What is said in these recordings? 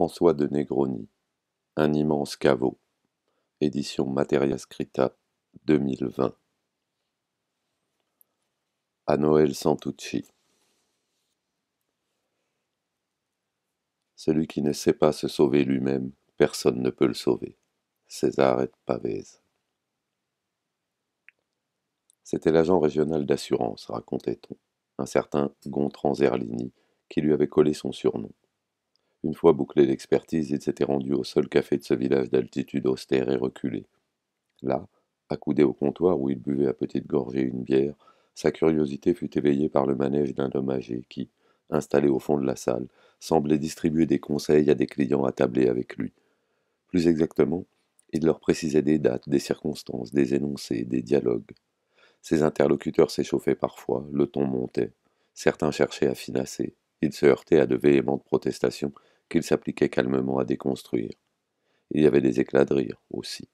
François de Negroni, Un immense caveau, édition Materia Scritta 2020. À Noël Santucci. Celui qui ne sait pas se sauver lui-même, personne ne peut le sauver. César et Pavese. C'était l'agent régional d'assurance, racontait-on, un certain Gontran Zerlini, qui lui avait collé son surnom. Une fois bouclé l'expertise, il s'était rendu au seul café de ce village d'altitude austère et reculée. Là, accoudé au comptoir où il buvait à petites gorgées une bière, sa curiosité fut éveillée par le manège d'un homme âgé qui, installé au fond de la salle, semblait distribuer des conseils à des clients attablés avec lui. Plus exactement, il leur précisait des dates, des circonstances, des énoncés, des dialogues. Ses interlocuteurs s'échauffaient parfois, le ton montait. Certains cherchaient à finasser. Ils se heurtaient à de véhémentes protestations qu'il s'appliquait calmement à déconstruire. Il y avait des éclats de rire, aussi.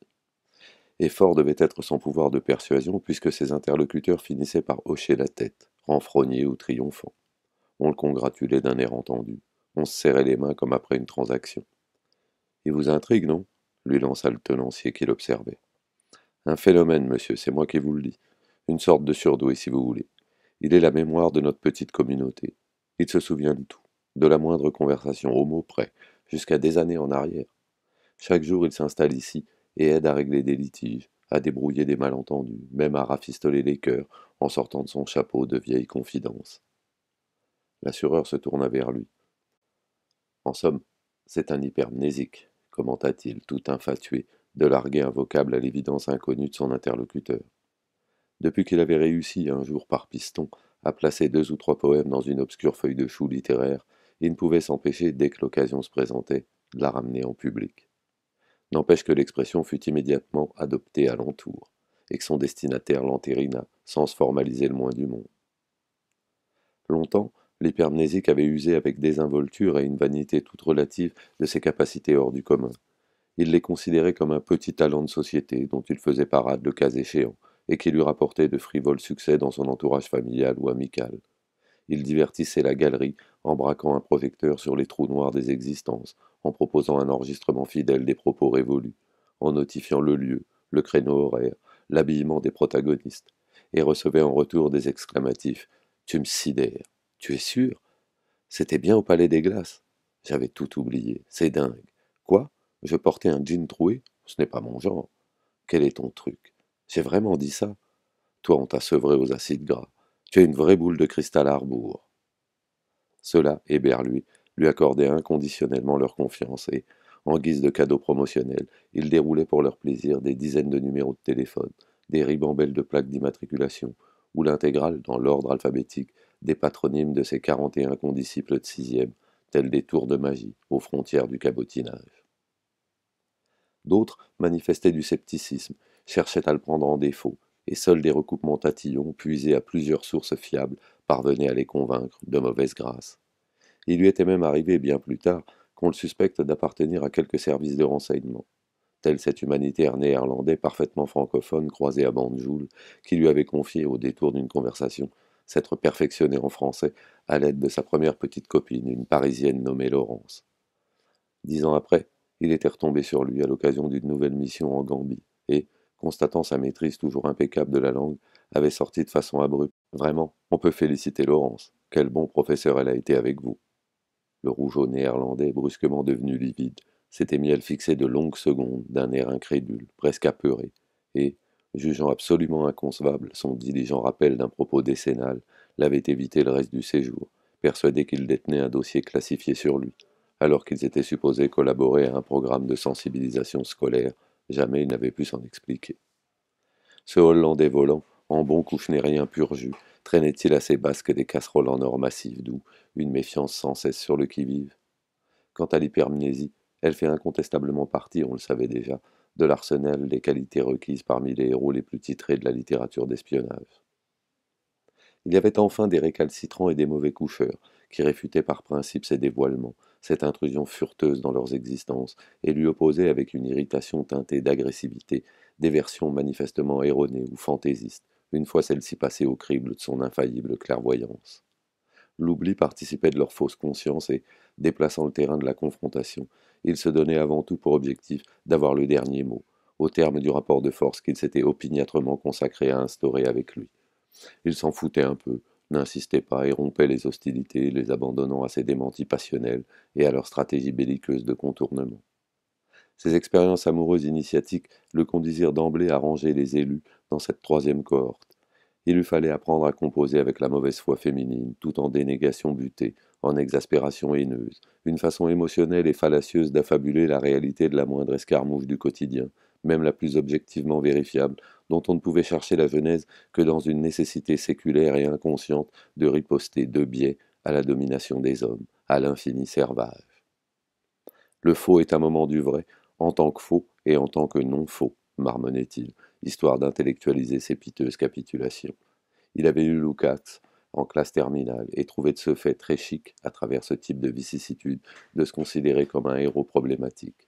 Et fort devait être son pouvoir de persuasion, puisque ses interlocuteurs finissaient par hocher la tête, renfrognés ou triomphants. On le congratulait d'un air entendu. On se serrait les mains comme après une transaction. Il vous intrigue, non lui lança le tenancier qui l'observait. Un phénomène, monsieur, c'est moi qui vous le dis. Une sorte de surdoué, si vous voulez. Il est la mémoire de notre petite communauté. Il se souvient de tout, de la moindre conversation, au mot près, jusqu'à des années en arrière. Chaque jour, il s'installe ici et aide à régler des litiges, à débrouiller des malentendus, même à rafistoler les cœurs en sortant de son chapeau de vieille confidence. L'assureur se tourna vers lui. En somme, c'est un hypermnésique, commenta-t-il, tout infatué, de larguer un vocable à l'évidence inconnue de son interlocuteur. Depuis qu'il avait réussi, un jour par piston, à placer 2 ou 3 poèmes dans une obscure feuille de chou littéraire, il ne pouvait s'empêcher, dès que l'occasion se présentait, de la ramener en public. N'empêche que l'expression fut immédiatement adoptée à l'entour, et que son destinataire l'entérina, sans se formaliser le moins du monde. Longtemps, l'hypermnésique avait usé avec désinvolture et une vanité toute relative de ses capacités hors du commun. Il les considérait comme un petit talent de société dont il faisait parade le cas échéant, et qui lui rapportait de frivoles succès dans son entourage familial ou amical. Il divertissait la galerie en braquant un projecteur sur les trous noirs des existences, en proposant un enregistrement fidèle des propos révolus, en notifiant le lieu, le créneau horaire, l'habillement des protagonistes, et recevait en retour des exclamatifs. Tu me sidères. Tu es sûr? C'était bien au Palais des Glaces. J'avais tout oublié. C'est dingue. Quoi? Je portais un jean troué? Ce n'est pas mon genre. Quel est ton truc? J'ai vraiment dit ça? Toi, on t'a sevré aux acides gras. Tu es une vraie boule de cristal à rebours. Ceux-là, hébert lui accordaient inconditionnellement leur confiance et, en guise de cadeau promotionnel, ils déroulaient pour leur plaisir des dizaines de numéros de téléphone, des ribambelles de plaques d'immatriculation, ou l'intégrale, dans l'ordre alphabétique, des patronymes de ces 41 condisciples de sixième, tels des tours de magie aux frontières du cabotinage. D'autres manifestaient du scepticisme, cherchaient à le prendre en défaut, et seuls des recoupements tatillons, puisés à plusieurs sources fiables, parvenaient à les convaincre de mauvaise grâce. Il lui était même arrivé, bien plus tard, qu'on le suspecte d'appartenir à quelque service de renseignement, tel cet humanitaire néerlandais parfaitement francophone croisé à Banjul, qui lui avait confié, au détour d'une conversation, s'être perfectionné en français à l'aide de sa première petite copine, une Parisienne nommée Laurence. 10 ans après, il était retombé sur lui à l'occasion d'une nouvelle mission en Gambie, et, constatant sa maîtrise toujours impeccable de la langue, avait sorti de façon abrupte. Vraiment, on peut féliciter Laurence. Quel bon professeur elle a été avec vous. Le rougeau néerlandais, brusquement devenu livide, s'était mis à le fixer de longues secondes, d'un air incrédule, presque apeuré, et, jugeant absolument inconcevable son diligent rappel d'un propos décennal, l'avait évité le reste du séjour, persuadé qu'il détenait un dossier classifié sur lui, alors qu'ils étaient supposés collaborer à un programme de sensibilisation scolaire. Jamais il n'avait pu s'en expliquer. Ce Hollandais volant, en bon couche-nérien pur jus, traînait-il à ses basques des casseroles en or massif d'où une méfiance sans cesse sur le qui-vive? Quant à l'hypermnésie, elle fait incontestablement partie, on le savait déjà, de l'arsenal des qualités requises parmi les héros les plus titrés de la littérature d'espionnage. Il y avait enfin des récalcitrants et des mauvais coucheurs, qui réfutaient par principe ces dévoilements, cette intrusion furteuse dans leurs existences, et lui opposaient avec une irritation teintée d'agressivité des versions manifestement erronées ou fantaisistes, une fois celle-ci passée au crible de son infaillible clairvoyance. L'oubli participait de leur fausse conscience et, déplaçant le terrain de la confrontation, ils se donnaient avant tout pour objectif d'avoir le dernier mot, au terme du rapport de force qu'ils s'étaient opiniâtrement consacrés à instaurer avec lui. Ils s'en foutaient un peu, n'insistaient pas et rompaient les hostilités, les abandonnant à ces démentis passionnels et à leur stratégie belliqueuse de contournement. Ces expériences amoureuses initiatiques le conduisirent d'emblée à ranger les élus dans cette troisième cohorte. Il lui fallait apprendre à composer avec la mauvaise foi féminine, tout en dénégation butée, en exaspération haineuse, une façon émotionnelle et fallacieuse d'affabuler la réalité de la moindre escarmouche du quotidien, même la plus objectivement vérifiable, dont on ne pouvait chercher la genèse que dans une nécessité séculaire et inconsciente de riposter de biais à la domination des hommes, à l'infini servage. Le faux est un moment du vrai, en tant que faux et en tant que non faux, marmonnait-il, histoire d'intellectualiser ses piteuses capitulations. Il avait eu Lukács en classe terminale et trouvait de ce fait très chic, à travers ce type de vicissitude, de se considérer comme un héros problématique.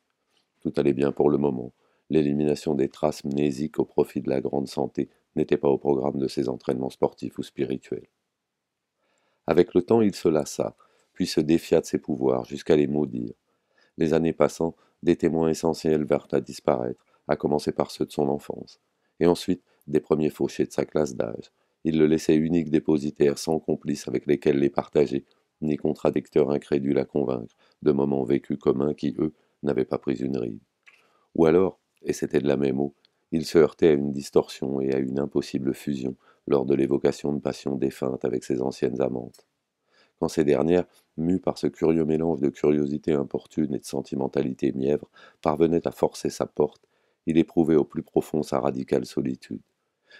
Tout allait bien pour le moment. L'élimination des traces mnésiques au profit de la grande santé n'était pas au programme de ses entraînements sportifs ou spirituels. Avec le temps, il se lassa, puis se défia de ses pouvoirs jusqu'à les maudire. Les années passant, des témoins essentiels vinrent à disparaître, à commencer par ceux de son enfance, et ensuite des premiers fauchés de sa classe d'âge. Il le laissait unique dépositaire, sans complices avec lesquels les partager, ni contradicteurs incrédules à convaincre, de moments vécus communs qui, eux, n'avaient pas pris une ride. Ou alors, et c'était de la même eau, il se heurtait à une distorsion et à une impossible fusion lors de l'évocation de passions défuntes avec ses anciennes amantes. Quand ces dernières, mues par ce curieux mélange de curiosité importune et de sentimentalité mièvre, parvenaient à forcer sa porte, il éprouvait au plus profond sa radicale solitude.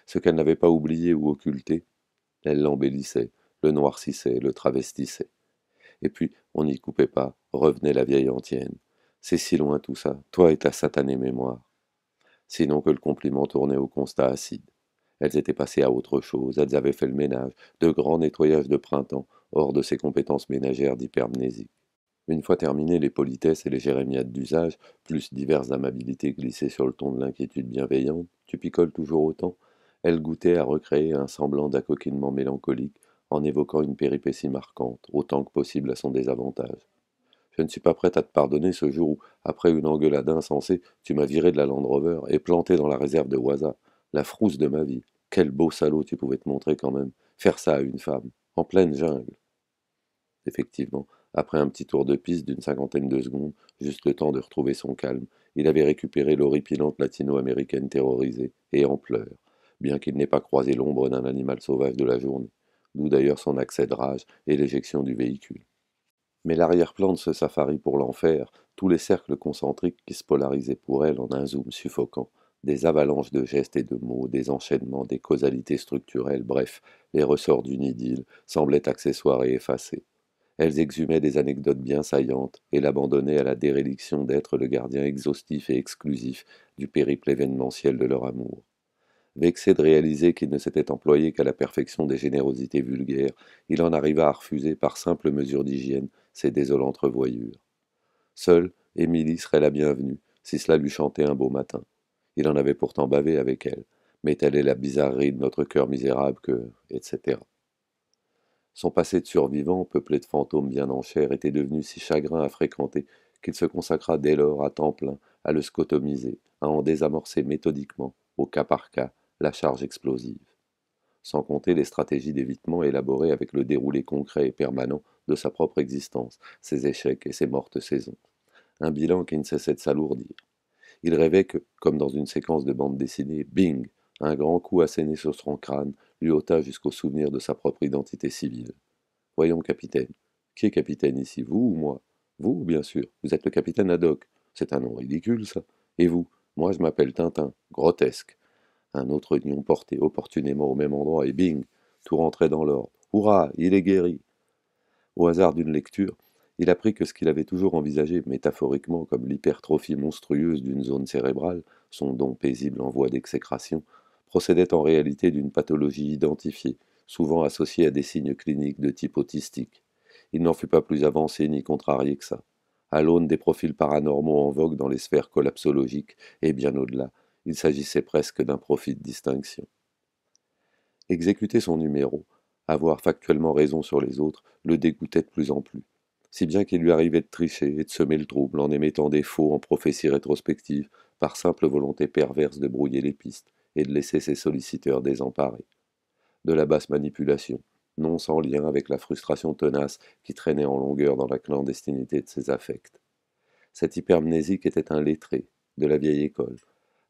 Ce qu'elle n'avait pas oublié ou occulté, elle l'embellissait, le noircissait, le travestissait. Et puis, on n'y coupait pas, revenait la vieille antienne. C'est si loin tout ça, toi et ta satanée mémoire. Sinon que le compliment tournait au constat acide. Elles étaient passées à autre chose, elles avaient fait le ménage, de grands nettoyages de printemps, hors de ses compétences ménagères d'hypermnésie. Une fois terminées les politesses et les jérémiades d'usage, plus diverses amabilités glissées sur le ton de l'inquiétude bienveillante, tu picoles toujours autant, elle goûtait à recréer un semblant d'accoquinement mélancolique en évoquant une péripétie marquante, autant que possible à son désavantage. Je ne suis pas prête à te pardonner ce jour où, après une engueulade insensée, tu m'as viré de la Land Rover et planté dans la réserve de Waza. La frousse de ma vie. Quel beau salaud tu pouvais te montrer quand même. Faire ça à une femme, en pleine jungle. Effectivement, après un petit tour de piste d'une cinquantaine de secondes, juste le temps de retrouver son calme, il avait récupéré l'horripilante latino-américaine terrorisée, et en pleurs, bien qu'il n'ait pas croisé l'ombre d'un animal sauvage de la journée, d'où d'ailleurs son accès de rage et l'éjection du véhicule. Mais l'arrière-plan de ce safari pour l'enfer, tous les cercles concentriques qui se polarisaient pour elle en un zoom suffocant, des avalanches de gestes et de mots, des enchaînements, des causalités structurelles, bref, les ressorts d'une idylle, semblaient accessoires et effacés. Elles exhumaient des anecdotes bien saillantes et l'abandonnaient à la déréliction d'être le gardien exhaustif et exclusif du périple événementiel de leur amour. Vexé de réaliser qu'il ne s'était employé qu'à la perfection des générosités vulgaires, il en arriva à refuser par simple mesure d'hygiène ces désolantes revoyures. Seule, Émilie serait la bienvenue, si cela lui chantait un beau matin. Il en avait pourtant bavé avec elle, mais telle est la bizarrerie de notre cœur misérable que, etc. Son passé de survivant, peuplé de fantômes bien en chair, était devenu si chagrin à fréquenter qu'il se consacra dès lors à temps plein à le scotomiser, à en désamorcer méthodiquement, au cas par cas, la charge explosive. Sans compter les stratégies d'évitement élaborées avec le déroulé concret et permanent de sa propre existence, ses échecs et ses mortes saisons. Un bilan qui ne cessait de s'alourdir. Il rêvait que, comme dans une séquence de bande dessinée, bing, un grand coup asséné sur son crâne lui ôta jusqu'au souvenir de sa propre identité civile. Voyons, capitaine. Qui est capitaine ici, vous ou moi? Vous, bien sûr. Vous êtes le capitaine Haddock. C'est un nom ridicule, ça. Et vous? Moi, je m'appelle Tintin. Grotesque. Un autre nion porté opportunément au même endroit, et bing! Tout rentrait dans l'ordre. Hurrah! Il est guéri! Au hasard d'une lecture, il apprit que ce qu'il avait toujours envisagé métaphoriquement comme l'hypertrophie monstrueuse d'une zone cérébrale, son don paisible en voie d'exécration, procédait en réalité d'une pathologie identifiée, souvent associée à des signes cliniques de type autistique. Il n'en fut pas plus avancé ni contrarié que ça. À l'aune des profils paranormaux en vogue dans les sphères collapsologiques, et bien au-delà, il s'agissait presque d'un profit de distinction. Exécuter son numéro, Avoir factuellement raison sur les autres le dégoûtait de plus en plus, si bien qu'il lui arrivait de tricher et de semer le trouble en émettant des faux en prophéties rétrospectives, par simple volonté perverse de brouiller les pistes et de laisser ses solliciteurs désemparés. De la basse manipulation, non sans lien avec la frustration tenace qui traînait en longueur dans la clandestinité de ses affects. Cet hypermnésique était un lettré, de la vieille école.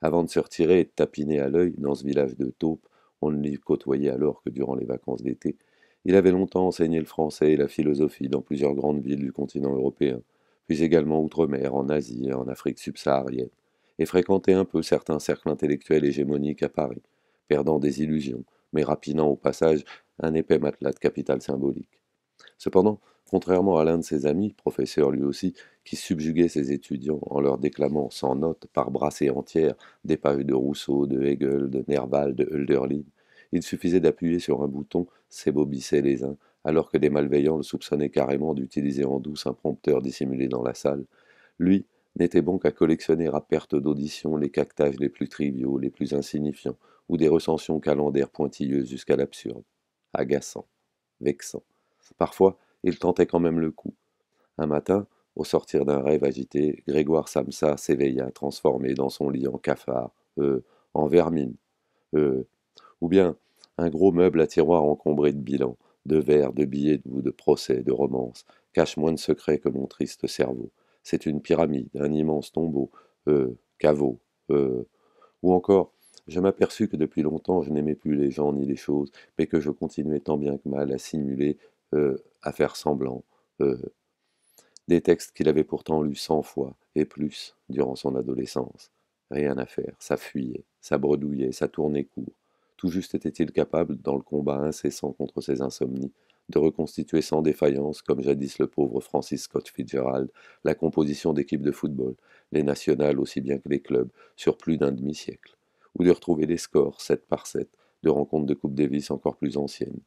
Avant de se retirer et de tapiner à l'œil dans ce village de taupes, on ne l'y côtoyait alors que durant les vacances d'été, il avait longtemps enseigné le français et la philosophie dans plusieurs grandes villes du continent européen, puis également outre-mer, en Asie et en Afrique subsaharienne, et fréquenté un peu certains cercles intellectuels hégémoniques à Paris, perdant des illusions, mais rapinant au passage un épais matelas de capital symbolique. Cependant, contrairement à l'un de ses amis, professeur lui aussi, qui subjuguait ses étudiants en leur déclamant sans notes par brassées entières des pages de Rousseau, de Hegel, de Nerval, de Hölderlin, il suffisait d'appuyer sur un bouton, s'ébobissaient les uns, alors que des malveillants le soupçonnaient carrément d'utiliser en douce un prompteur dissimulé dans la salle. Lui n'était bon qu'à collectionner à perte d'audition les cactages les plus triviaux, les plus insignifiants, ou des recensions calendaires pointilleuses jusqu'à l'absurde. Agaçant, vexant. Parfois, il tentait quand même le coup. Un matin, au sortir d'un rêve agité, Grégoire Samsa s'éveilla, transformé dans son lit en cafard, en vermine, euh, ou bien un gros meuble à tiroirs encombré de bilans, de vers, de billets doux, de procès, de romances, cache moins de secrets que mon triste cerveau. C'est une pyramide, un immense tombeau, caveau, ou encore, je m'aperçus que depuis longtemps je n'aimais plus les gens ni les choses, mais que je continuais tant bien que mal à simuler, à faire semblant. euh, des textes qu'il avait pourtant lus 100 fois, et plus, durant son adolescence. Rien à faire, ça fuyait, ça bredouillait, ça tournait court. Tout juste était-il capable, dans le combat incessant contre ses insomnies, de reconstituer sans défaillance, comme jadis le pauvre Francis Scott Fitzgerald, la composition d'équipes de football, les nationales aussi bien que les clubs, sur plus d'un demi-siècle, ou de retrouver les scores, 7 par 7, de rencontres de Coupe Davis encore plus anciennes.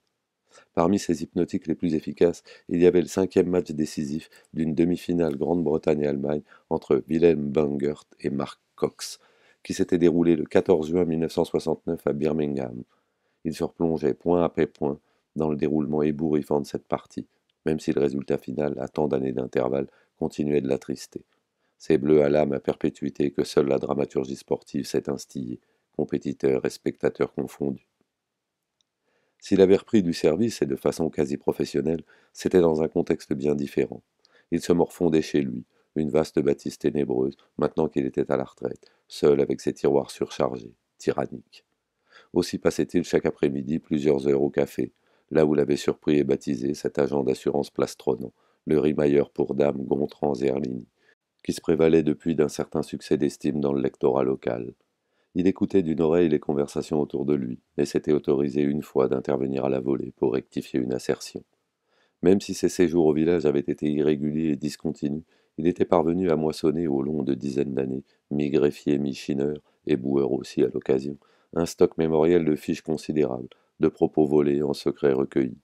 Parmi ces hypnotiques les plus efficaces, il y avait le cinquième match décisif d'une demi-finale Grande-Bretagne et Allemagne entre Wilhelm Bangert et Mark Cox, qui s'était déroulé le 14 juin 1969 à Birmingham. Il se replongeait point après point dans le déroulement ébouriffant de cette partie, même si le résultat final, à tant d'années d'intervalle, continuait de l'attrister. Ces bleus à l'âme à perpétuité que seule la dramaturgie sportive sait instiller, compétiteurs et spectateurs confondus. S'il avait repris du service et de façon quasi professionnelle, c'était dans un contexte bien différent. Il se morfondait chez lui, une vaste bâtisse ténébreuse, maintenant qu'il était à la retraite, seul avec ses tiroirs surchargés, tyranniques. Aussi passait-il chaque après-midi plusieurs heures au café, là où l'avait surpris et baptisé cet agent d'assurance plastronnant, le rimailleur pour dames Gontran Zerlini, qui se prévalait depuis d'un certain succès d'estime dans le lectorat local. Il écoutait d'une oreille les conversations autour de lui, et s'était autorisé une fois d'intervenir à la volée pour rectifier une assertion. Même si ses séjours au village avaient été irréguliers et discontinus, il était parvenu à moissonner au long de dizaines d'années, mi-greffier, mi-chineur, et boueur aussi à l'occasion, un stock mémoriel de fiches considérables, de propos volés en secret recueillis.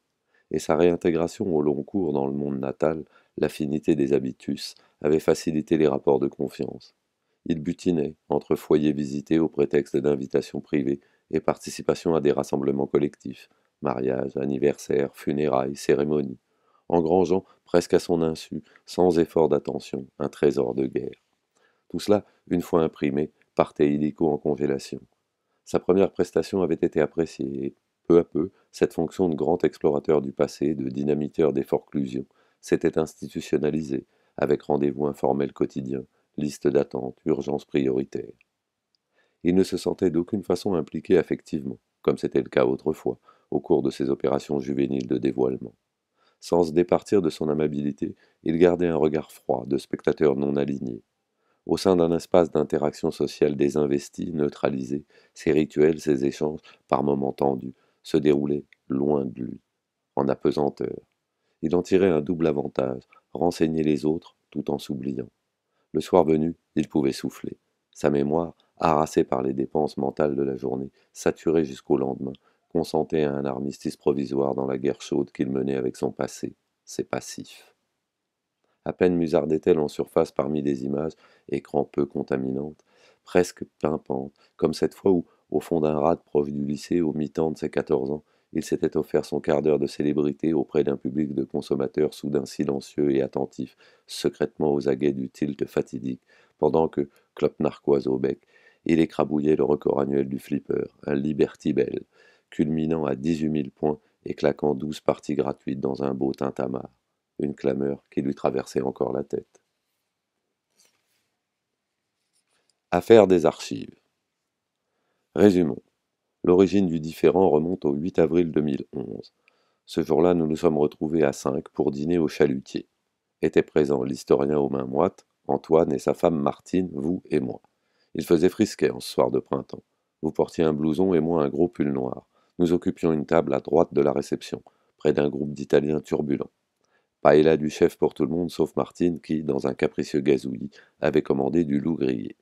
Et sa réintégration au long cours dans le monde natal, l'affinité des habitus, avait facilité les rapports de confiance. Il butinait entre foyers visités au prétexte d'invitations privées et participation à des rassemblements collectifs, mariages, anniversaires, funérailles, cérémonies, engrangeant, presque à son insu, sans effort d'attention, un trésor de guerre. Tout cela, une fois imprimé, partait illico en congélation. Sa première prestation avait été appréciée et, peu à peu, cette fonction de grand explorateur du passé, de dynamiteur des forclusions, s'était institutionnalisée, avec rendez-vous informel quotidien, liste d'attente, urgence prioritaire. Il ne se sentait d'aucune façon impliqué affectivement, comme c'était le cas autrefois, au cours de ses opérations juvéniles de dévoilement. Sans se départir de son amabilité, il gardait un regard froid de spectateur non aligné. Au sein d'un espace d'interaction sociale désinvesti, neutralisé, ses rituels, ses échanges, par moments tendus, se déroulaient loin de lui, en apesanteur. Il en tirait un double avantage, renseigner les autres tout en s'oubliant. Le soir venu, il pouvait souffler. Sa mémoire, harassée par les dépenses mentales de la journée, saturée jusqu'au lendemain, consentait à un armistice provisoire dans la guerre chaude qu'il menait avec son passé, ses passifs. À peine musardait-elle en surface parmi des images, écran peu contaminantes, presque pimpantes, comme cette fois où, au fond d'un rade proche du lycée, au mi-temps de ses 14 ans, Il s'était offert son quart d'heure de célébrité auprès d'un public de consommateurs soudain silencieux et attentifs, secrètement aux aguets du tilt fatidique, pendant que, clope narquoise au bec, il écrabouillait le record annuel du flipper, un Liberty Bell, culminant à 18 000 points et claquant 12 parties gratuites dans un beau tintamarre. Une clameur qui lui traversait encore la tête. Affaire des archives. Résumons. L'origine du différend remonte au 8 avril 2011. Ce jour-là, nous nous sommes retrouvés à 5 pour dîner au Chalutier. Étaient présents l'historien aux mains moites, Antoine et sa femme Martine, vous et moi. Il faisait frisquet en ce soir de printemps. Vous portiez un blouson et moi un gros pull noir. Nous occupions une table à droite de la réception, près d'un groupe d'Italiens turbulents. Paella du chef pour tout le monde sauf Martine qui, dans un capricieux gazouillis, avait commandé du loup grillé.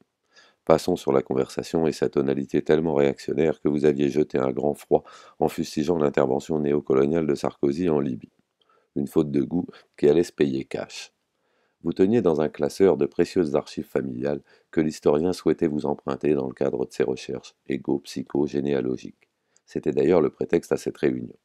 Passons sur la conversation et sa tonalité tellement réactionnaire que vous aviez jeté un grand froid en fustigeant l'intervention néocoloniale de Sarkozy en Libye. Une faute de goût qui allait se payer cash. Vous teniez dans un classeur de précieuses archives familiales que l'historien souhaitait vous emprunter dans le cadre de ses recherches égo-psycho-généalogiques. C'était d'ailleurs le prétexte à cette réunion.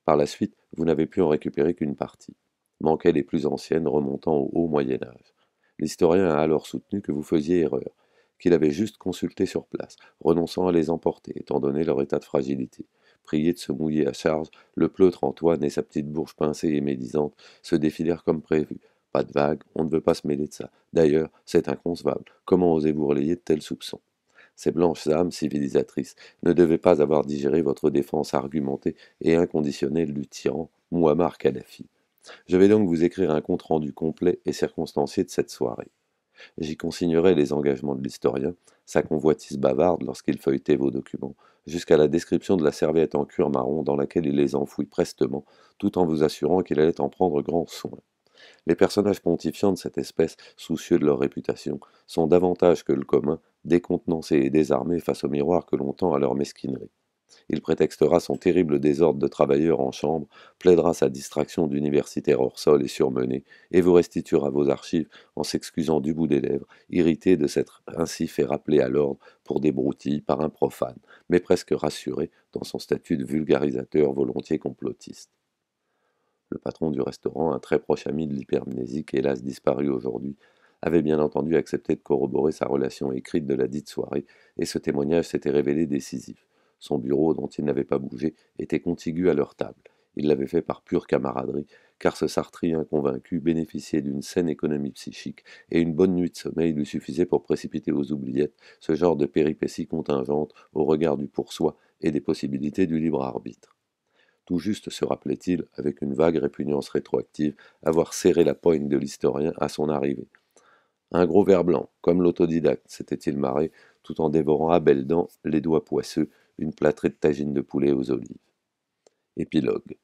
Par la suite, vous n'avez pu en récupérer qu'une partie. Manquaient les plus anciennes remontant au haut Moyen Âge. L'historien a alors soutenu que vous faisiez erreur, qu'il avait juste consulté sur place, renonçant à les emporter, étant donné leur état de fragilité. Prié de se mouiller à charge, le pleutre Antoine et sa petite bourge pincée et médisante se défilèrent comme prévu. Pas de vague, on ne veut pas se mêler de ça. D'ailleurs, c'est inconcevable. Comment osez-vous relayer de tels soupçons? Ces blanches âmes civilisatrices ne devaient pas avoir digéré votre défense argumentée et inconditionnelle du tyran Muammar Kadhafi. Je vais donc vous écrire un compte-rendu complet et circonstancié de cette soirée. J'y consignerai les engagements de l'historien, sa convoitise bavarde lorsqu'il feuilletait vos documents, jusqu'à la description de la serviette en cuir marron dans laquelle il les enfouit prestement, tout en vous assurant qu'il allait en prendre grand soin. Les personnages pontifiants de cette espèce, soucieux de leur réputation, sont davantage que le commun, décontenancés et désarmés face au miroir que l'on tend à leur mesquinerie. Il prétextera son terrible désordre de travailleur en chambre, plaidera sa distraction d'universitaire hors sol et surmené, et vous restituera vos archives en s'excusant du bout des lèvres, irrité de s'être ainsi fait rappeler à l'ordre pour des broutilles par un profane, mais presque rassuré dans son statut de vulgarisateur volontiers complotiste. Le patron du restaurant, un très proche ami de l'hypermnésique, hélas disparu aujourd'hui, avait bien entendu accepté de corroborer sa relation écrite de la dite soirée, et ce témoignage s'était révélé décisif. Son bureau, dont il n'avait pas bougé, était contigu à leur table. Il l'avait fait par pure camaraderie, car ce Sartrien convaincu bénéficiait d'une saine économie psychique, et une bonne nuit de sommeil lui suffisait pour précipiter aux oubliettes ce genre de péripéties contingentes au regard du pour-soi et des possibilités du libre arbitre. Tout juste se rappelait-il, avec une vague répugnance rétroactive, avoir serré la poigne de l'historien à son arrivée. Un gros ver blanc, comme l'autodidacte, s'était-il marré, tout en dévorant à belles dents, les doigts poisseux, une plâtrée de tagine de poulet aux olives. Épilogue.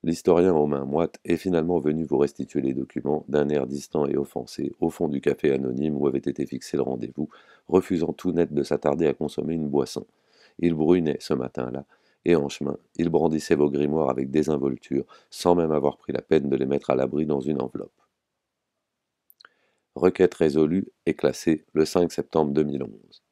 L'historien aux mains moites est finalement venu vous restituer les documents, d'un air distant et offensé, au fond du café anonyme où avait été fixé le rendez-vous, refusant tout net de s'attarder à consommer une boisson. Il brunait ce matin-là, et en chemin, il brandissait vos grimoires avec désinvolture, sans même avoir pris la peine de les mettre à l'abri dans une enveloppe. Requête résolue et classée le 5 septembre 2011.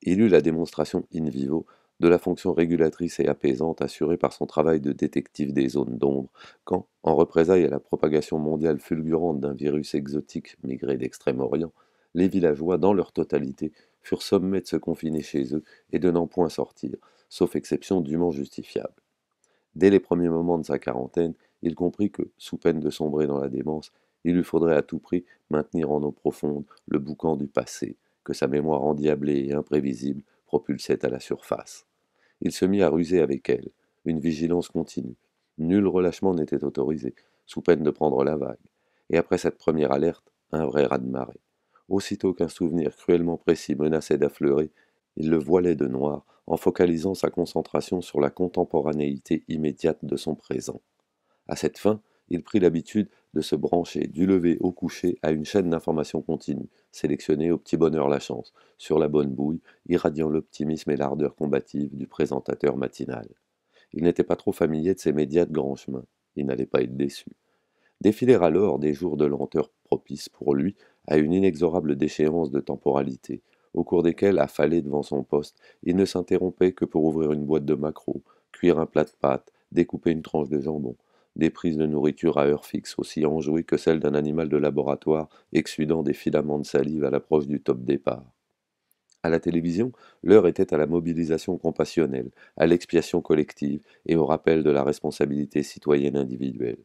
Il eut la démonstration in vivo de la fonction régulatrice et apaisante assurée par son travail de détective des zones d'ombre, quand, en représailles à la propagation mondiale fulgurante d'un virus exotique migré d'Extrême-Orient, les villageois, dans leur totalité, furent sommés de se confiner chez eux et de n'en point sortir, sauf exception dûment justifiable. Dès les premiers moments de sa quarantaine, il comprit que, sous peine de sombrer dans la démence, il lui faudrait à tout prix maintenir en eau profonde le boucan du passé, que sa mémoire endiablée et imprévisible propulsait à la surface. Il se mit à ruser avec elle, une vigilance continue. Nul relâchement n'était autorisé, sous peine de prendre la vague. Et après cette première alerte, un vrai raz-de-marée. Aussitôt qu'un souvenir cruellement précis menaçait d'affleurer, il le voilait de noir, en focalisant sa concentration sur la contemporanéité immédiate de son présent. À cette fin, il prit l'habitude de se brancher du lever au coucher à une chaîne d'information continue, sélectionnée au petit bonheur la chance, sur la bonne bouille, irradiant l'optimisme et l'ardeur combative du présentateur matinal. Il n'était pas trop familier de ces médias de grand chemin. Il n'allait pas être déçu. Défilèrent alors des jours de lenteur propices pour lui à une inexorable déchéance de temporalité, au cours desquels, affalé devant son poste, il ne s'interrompait que pour ouvrir une boîte de maquereaux, cuire un plat de pâtes, découper une tranche de jambon, des prises de nourriture à heure fixe, aussi enjouées que celles d'un animal de laboratoire exsudant des filaments de salive à l'approche du top départ. À la télévision, l'heure était à la mobilisation compassionnelle, à l'expiation collective et au rappel de la responsabilité citoyenne individuelle.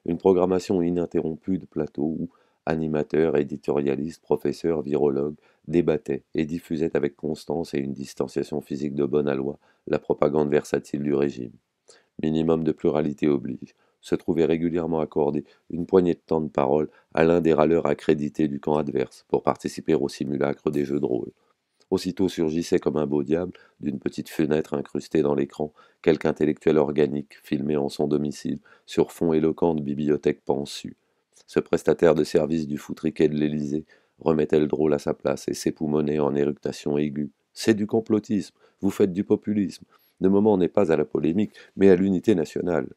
Une programmation ininterrompue de plateaux où animateurs, éditorialistes, professeurs, virologues débattaient et diffusaient avec constance et une distanciation physique de bonne aloi la propagande versatile du régime. Minimum de pluralité oblige. Se trouvait régulièrement accordé une poignée de temps de parole à l'un des râleurs accrédités du camp adverse pour participer au simulacre des jeux de rôle. Aussitôt surgissait comme un beau diable, d'une petite fenêtre incrustée dans l'écran, quelque intellectuel organique, filmé en son domicile, sur fond éloquent de bibliothèque pensue. Ce prestataire de service du foutriquet de l'Élysée remettait le drôle à sa place et s'époumonnait en éructation aiguë. C'est du complotisme, vous faites du populisme. Le moment n'est pas à la polémique, mais à l'unité nationale.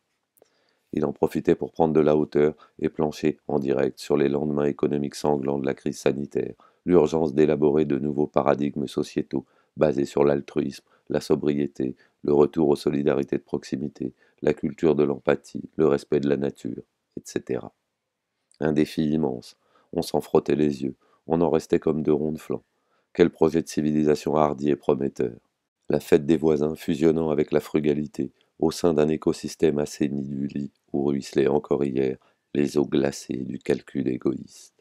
Il en profitait pour prendre de la hauteur et plancher en direct sur les lendemains économiques sanglants de la crise sanitaire, l'urgence d'élaborer de nouveaux paradigmes sociétaux basés sur l'altruisme, la sobriété, le retour aux solidarités de proximité, la culture de l'empathie, le respect de la nature, etc. Un défi immense. On s'en frottait les yeux, on en restait comme deux ronds de flanc. Quel projet de civilisation hardi et prometteur. La fête des voisins fusionnant avec la frugalité, au sein d'un écosystème assaini du lit où ruisselaient encore hier les eaux glacées du calcul égoïste.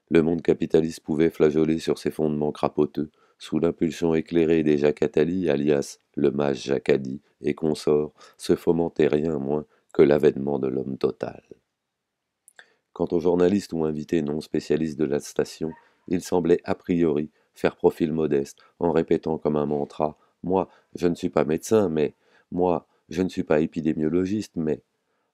Le monde capitaliste pouvait flageoler sur ses fondements crapoteux, sous l'impulsion éclairée des Jacques Attali, alias le mage Jacadi et consorts, se fomentait rien moins que l'avènement de l'homme total. Quant aux journalistes ou invités non spécialistes de la station, ils semblaient a priori faire profil modeste, en répétant comme un mantra: moi, je ne suis pas médecin, mais moi, je ne suis pas épidémiologiste, mais.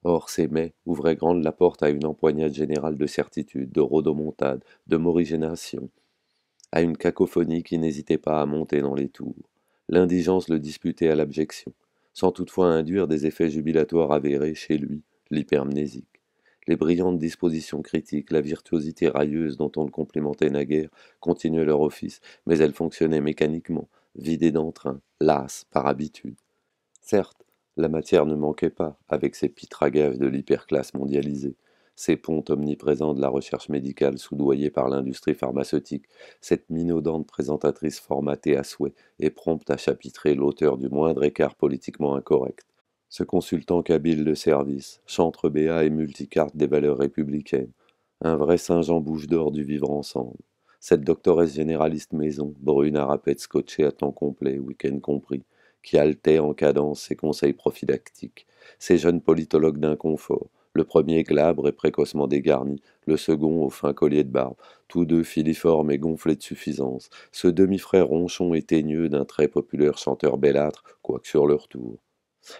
Or, ces mais ouvraient grande la porte à une empoignade générale de certitude, de rodomontade, de morigénation, à une cacophonie qui n'hésitait pas à monter dans les tours. L'indigence le disputait à l'abjection, sans toutefois induire des effets jubilatoires avérés chez lui, l'hypermnésique. Les brillantes dispositions critiques, la virtuosité railleuse dont on le complimentait naguère, continuaient leur office, mais elles fonctionnaient mécaniquement, vidées d'entrain, lasses par habitude. Certes, la matière ne manquait pas, avec ses pitragages de l'hyperclasse mondialisée, ces pontes omniprésents de la recherche médicale soudoyée par l'industrie pharmaceutique, cette minaudante présentatrice formatée à souhait et prompte à chapitrer l'auteur du moindre écart politiquement incorrect. Ce consultant kabyle de service, chantre béat et multicarte des valeurs républicaines, un vrai Saint-Jean bouche d'or du vivre ensemble. Cette doctoresse généraliste maison, brune à râpette scotchée à temps complet, week-end compris, qui haletait en cadence ses conseils prophylactiques, ces jeunes politologues d'inconfort, le premier glabre et précocement dégarni, le second au fin collier de barbe, tous deux filiformes et gonflés de suffisance, ce demi-frère ronchon et teigneux d'un très populaire chanteur bellâtre, quoique sur leur tour.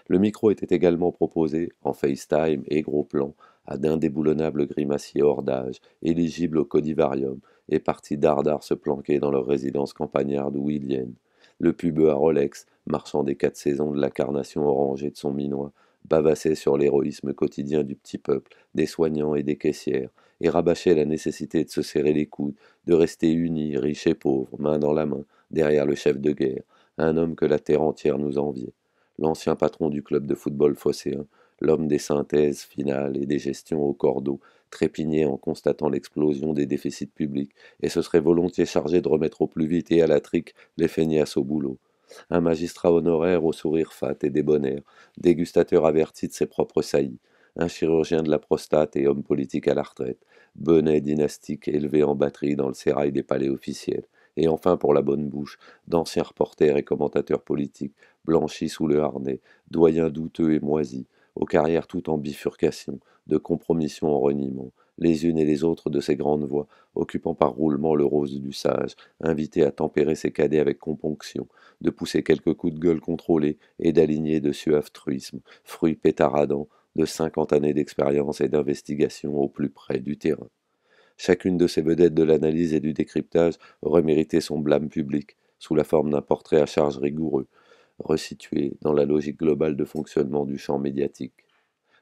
Le micro était également proposé, en FaceTime et gros plan, à d'indéboulonnables grimaciers hors d'âge, éligibles au codivarium, et partis dardard se planquer dans leur résidence campagnarde ou ilienne. Le pubeux à Rolex, marchand des 4 saisons de la carnation orangée de son minois, bavassait sur l'héroïsme quotidien du petit peuple, des soignants et des caissières, et rabâchait la nécessité de se serrer les coudes, de rester unis, riches et pauvres, main dans la main, derrière le chef de guerre, un homme que la terre entière nous enviait. L'ancien patron du club de football phocéen, l'homme des synthèses finales et des gestions au cordeau, trépignait en constatant l'explosion des déficits publics et se serait volontiers chargé de remettre au plus vite et à la trique les feignasses au boulot. Un magistrat honoraire au sourire fat et débonnaire, dégustateur averti de ses propres saillies, un chirurgien de la prostate et homme politique à la retraite, bonnet dynastique élevé en batterie dans le sérail des palais officiels, et enfin pour la bonne bouche, d'anciens reporters et commentateurs politiques, blanchis sous le harnais, doyens douteux et moisis, aux carrières tout en bifurcation, de compromission en reniement, les unes et les autres de ces grandes voix, occupant par roulement le rose du sage, invités à tempérer ses cadets avec componction, de pousser quelques coups de gueule contrôlés et d'aligner de suaves truismes, fruits pétaradants de 50 années d'expérience et d'investigation au plus près du terrain. Chacune de ces vedettes de l'analyse et du décryptage aurait mérité son blâme public, sous la forme d'un portrait à charge rigoureux, resitué dans la logique globale de fonctionnement du champ médiatique.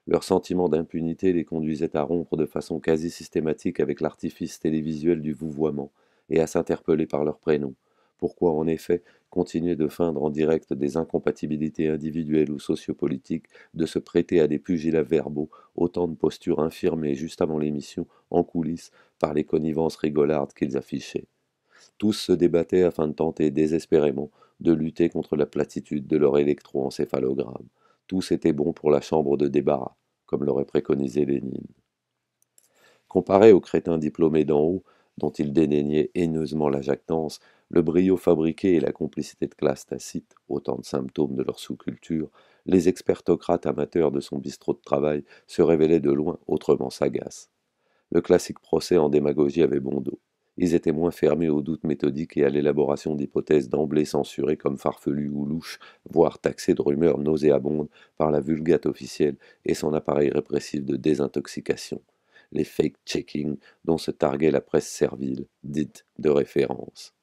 Leur sentiment d'impunité les conduisait à rompre de façon quasi systématique avec l'artifice télévisuel du vouvoiement et à s'interpeller par leur prénom, Pourquoi, en effet, continuer de feindre en direct des incompatibilités individuelles ou sociopolitiques, de se prêter à des pugilats verbaux, autant de postures infirmées juste avant l'émission, en coulisses, par les connivences rigolardes qu'ils affichaient? Tous se débattaient afin de tenter désespérément de lutter contre la platitude de leur électroencéphalogramme. Tous étaient bons pour la chambre de débarras, comme l'aurait préconisé Lénine. Comparé aux crétins diplômés d'en haut, dont il dédaignait haineusement la jactance, le brio fabriqué et la complicité de classe tacite, autant de symptômes de leur sous-culture, les expertocrates amateurs de son bistrot de travail se révélaient de loin autrement sagaces. Le classique procès en démagogie avait bon dos. Ils étaient moins fermés aux doutes méthodiques et à l'élaboration d'hypothèses d'emblée censurées comme farfelues ou louches, voire taxées de rumeurs nauséabondes par la vulgate officielle et son appareil répressif de désintoxication, les fake-checking dont se targuait la presse servile, dite de référence.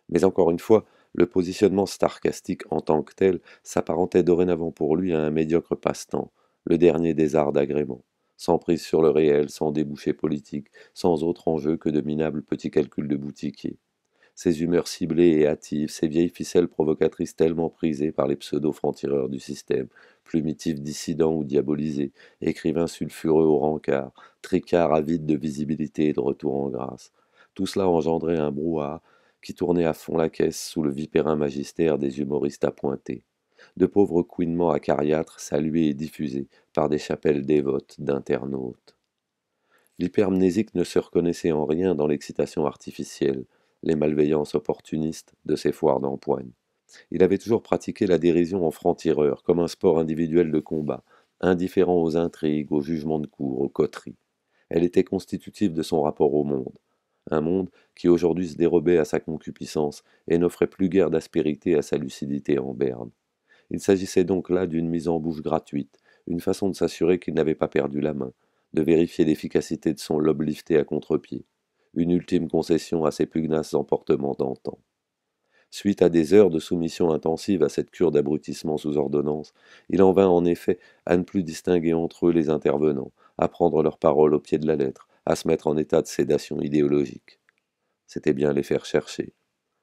Mais encore une fois, le positionnement sarcastique en tant que tel s'apparentait dorénavant pour lui à un médiocre passe-temps, le dernier des arts d'agrément, sans prise sur le réel, sans débouché politique, sans autre enjeu que de minables petits calculs de boutiquier. Ces humeurs ciblées et hâtives, ces vieilles ficelles provocatrices tellement prisées par les pseudo-francs-tireurs du système, plumitifs dissidents ou diabolisés, écrivains sulfureux au rencard, tricards avides de visibilité et de retour en grâce. Tout cela engendrait un brouhaha qui tournait à fond la caisse sous le vipérin magistère des humoristes appointés. De pauvres couinements acariâtres salués et diffusés par des chapelles dévotes d'internautes. L'hypermnésique ne se reconnaissait en rien dans l'excitation artificielle, les malveillances opportunistes de ses foires d'empoigne. Il avait toujours pratiqué la dérision en franc-tireur, comme un sport individuel de combat, indifférent aux intrigues, aux jugements de cour, aux coteries. Elle était constitutive de son rapport au monde. Un monde qui aujourd'hui se dérobait à sa concupiscence et n'offrait plus guère d'aspérité à sa lucidité en berne. Il s'agissait donc là d'une mise en bouche gratuite, une façon de s'assurer qu'il n'avait pas perdu la main, de vérifier l'efficacité de son lobe lifté à contre-pied, une ultime concession à ses pugnaces emportements d'antan. Suite à des heures de soumission intensive à cette cure d'abrutissement sous ordonnance, il en vint en effet à ne plus distinguer entre eux les intervenants, à prendre leurs paroles au pied de la lettre, à se mettre en état de sédation idéologique. C'était bien les faire chercher,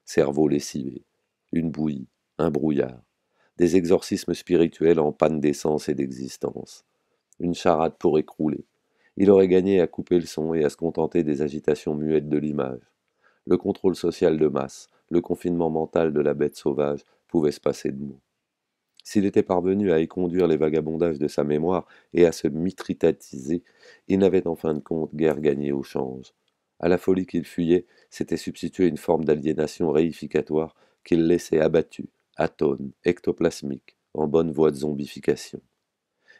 cerveau lessivé, une bouillie, un brouillard, des exorcismes spirituels en panne d'essence et d'existence, une charade pour écrouler. Il aurait gagné à couper le son et à se contenter des agitations muettes de l'image. Le contrôle social de masse, le confinement mental de la bête sauvage pouvaient se passer de mots. S'il était parvenu à éconduire les vagabondages de sa mémoire et à se mitritatiser, il n'avait en fin de compte guère gagné au change. À la folie qu'il fuyait s'était substituée une forme d'aliénation réificatoire qu'il laissait abattu, atone, ectoplasmique, en bonne voie de zombification.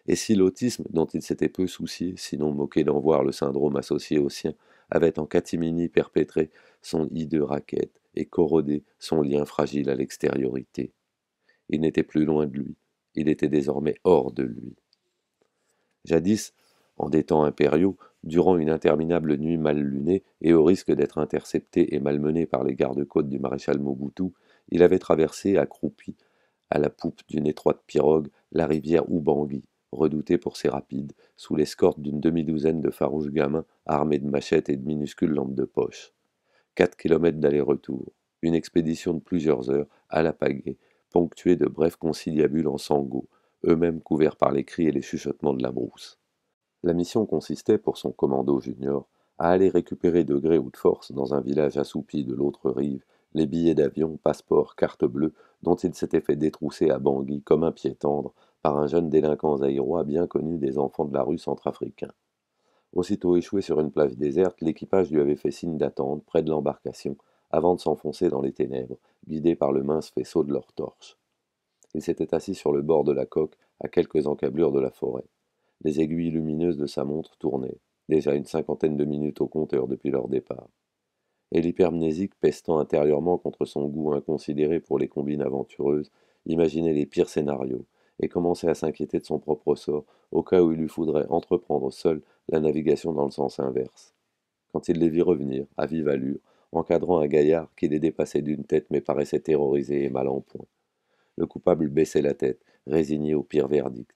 Et si l'autisme, dont il s'était peu soucié, sinon moqué d'en voir le syndrome associé au sien, avait en catimini perpétré son hideux racket et corrodé son lien fragile à l'extériorité. Il n'était plus loin de lui, il était désormais hors de lui. Jadis, en des temps impériaux, durant une interminable nuit mal lunée, et au risque d'être intercepté et malmené par les gardes-côtes du maréchal Mobutu, il avait traversé, accroupi, à la poupe d'une étroite pirogue, la rivière Oubangui, redoutée pour ses rapides, sous l'escorte d'une demi-douzaine de farouches gamins armés de machettes et de minuscules lampes de poche. 4 kilomètres d'aller-retour, une expédition de plusieurs heures, à la pagaie, ponctuée de brefs conciliabules en sangots, eux-mêmes couverts par les cris et les chuchotements de la brousse. La mission consistait, pour son commando junior, à aller récupérer de gré ou de force, dans un village assoupi de l'autre rive, les billets d'avion, passeports, cartes bleues, dont il s'était fait détrousser à Bangui comme un pied tendre par un jeune délinquant zaïrois bien connu des enfants de la rue centrafricain. Aussitôt échoué sur une plage déserte, l'équipage lui avait fait signe d'attendre, près de l'embarcation, avant de s'enfoncer dans les ténèbres, guidé par le mince faisceau de leurs torches. Il s'était assis sur le bord de la coque, à quelques encablures de la forêt. Les aiguilles lumineuses de sa montre tournaient, déjà une cinquantaine de minutes au compteur depuis leur départ. Et l'hypermnésique, pestant intérieurement contre son goût inconsidéré pour les combines aventureuses, imaginait les pires scénarios, et commençait à s'inquiéter de son propre sort, au cas où il lui faudrait entreprendre seul la navigation dans le sens inverse. Quand il les vit revenir, à vive allure, encadrant un gaillard qui les dépassait d'une tête mais paraissait terrorisé et mal en point. Le coupable baissait la tête, résigné au pire verdict.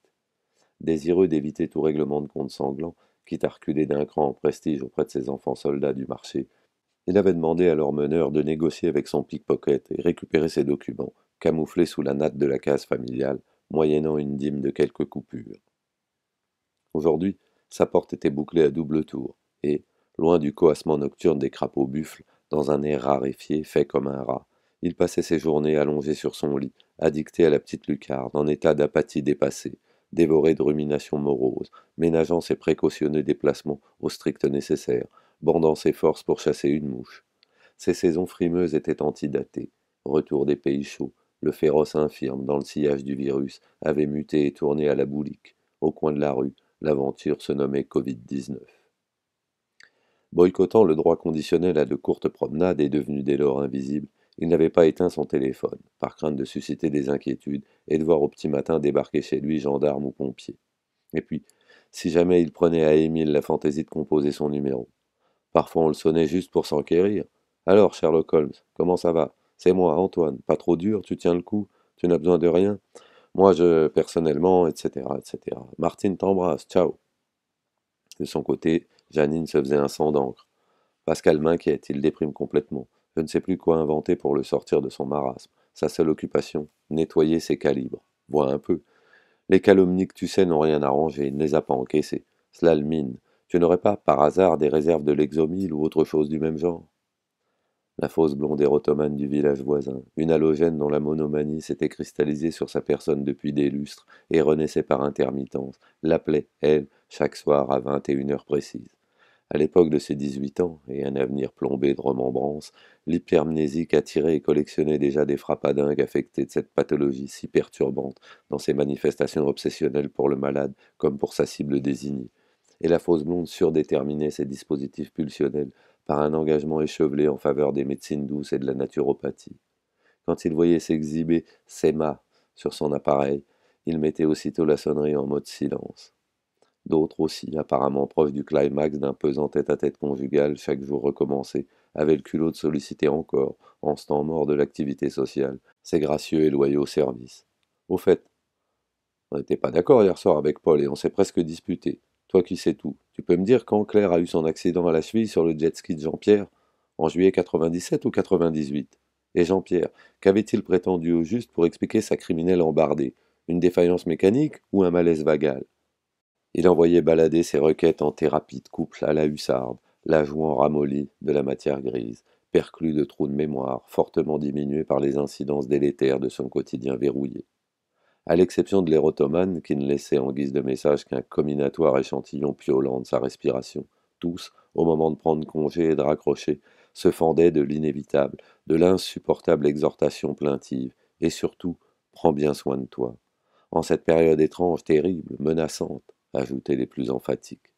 Désireux d'éviter tout règlement de compte sanglant, quitte à reculer d'un cran en prestige auprès de ses enfants soldats du marché, Il avait demandé à leur meneur de négocier avec son pickpocket et récupérer ses documents, camouflés sous la natte de la case familiale, moyennant une dîme de quelques coupures. Aujourd'hui, sa porte était bouclée à double tour, et, loin du coassement nocturne des crapauds buffles, dans un air raréfié, fait comme un rat, il passait ses journées allongé sur son lit, addicté à la petite lucarne, en état d'apathie dépassée, dévoré de ruminations moroses, ménageant ses précautionneux déplacements au strict nécessaire, bandant ses forces pour chasser une mouche. Ces saisons frimeuses étaient antidatées. Retour des pays chauds, le féroce infirme, dans le sillage du virus, avait muté et tourné à la boulique. Au coin de la rue, l'aventure se nommait Covid-19. Boycottant le droit conditionnel à de courtes promenades et devenu dès lors invisible, il n'avait pas éteint son téléphone, par crainte de susciter des inquiétudes et de voir au petit matin débarquer chez lui gendarmes ou pompiers. Et puis, si jamais il prenait à Émile la fantaisie de composer son numéro, parfois on le sonnait juste pour s'enquérir. Alors, Sherlock Holmes, comment ça va? C'est moi, Antoine. Pas trop dur, tu tiens le coup? Tu n'as besoin de rien? Moi, personnellement, etc., etc. Martine t'embrasse, ciao. De son côté, Janine se faisait un sang d'encre. Pascal m'inquiète, il déprime complètement. Je ne sais plus quoi inventer pour le sortir de son marasme. Sa seule occupation, nettoyer ses calibres. Vois un peu. Les calomnies que tu sais n'ont rien arrangé, il ne les a pas encaissées. Cela le mine. Tu n'aurais pas, par hasard, des réserves de l'exomile ou autre chose du même genre? La fausse blonde érotomane du village voisin, une halogène dont la monomanie s'était cristallisée sur sa personne depuis des lustres et renaissait par intermittence, l'appelait, elle, chaque soir à 21 heures précises. À l'époque de ses 18 ans, et un avenir plombé de remembrances, l'hypermnésique attirait et collectionnait déjà des frappadingues affectés de cette pathologie si perturbante dans ses manifestations obsessionnelles pour le malade comme pour sa cible désignée. Et la fausse blonde surdéterminait ses dispositifs pulsionnels par un engagement échevelé en faveur des médecines douces et de la naturopathie. Quand il voyait s'exhiber Sema sur son appareil, il mettait aussitôt la sonnerie en mode silence. D'autres aussi, apparemment proches du climax d'un pesant tête-à-tête conjugal chaque jour recommencé, avaient le culot de solliciter encore, en ce temps mort de l'activité sociale, ces gracieux et loyaux services. Au fait, on n'était pas d'accord hier soir avec Paul et on s'est presque disputé. Toi qui sais tout, tu peux me dire quand Claire a eu son accident à la cheville sur le jet ski de Jean-Pierre? En juillet 97 ou 98? Et Jean-Pierre, qu'avait-il prétendu au juste pour expliquer sa criminelle embardée? Une défaillance mécanique ou un malaise vagal? Il envoyait balader ses requêtes en thérapie de couple à la hussarde, la jouant ramollie de la matière grise, perclus de trous de mémoire, fortement diminués par les incidences délétères de son quotidien verrouillé. À l'exception de l'érotomane, qui ne laissait en guise de message qu'un comminatoire échantillon piolant de sa respiration, tous, au moment de prendre congé et de raccrocher, se fendaient de l'inévitable, de l'insupportable exhortation plaintive, et surtout, prends bien soin de toi. En cette période étrange, terrible, menaçante, ajoutaient les plus emphatiques.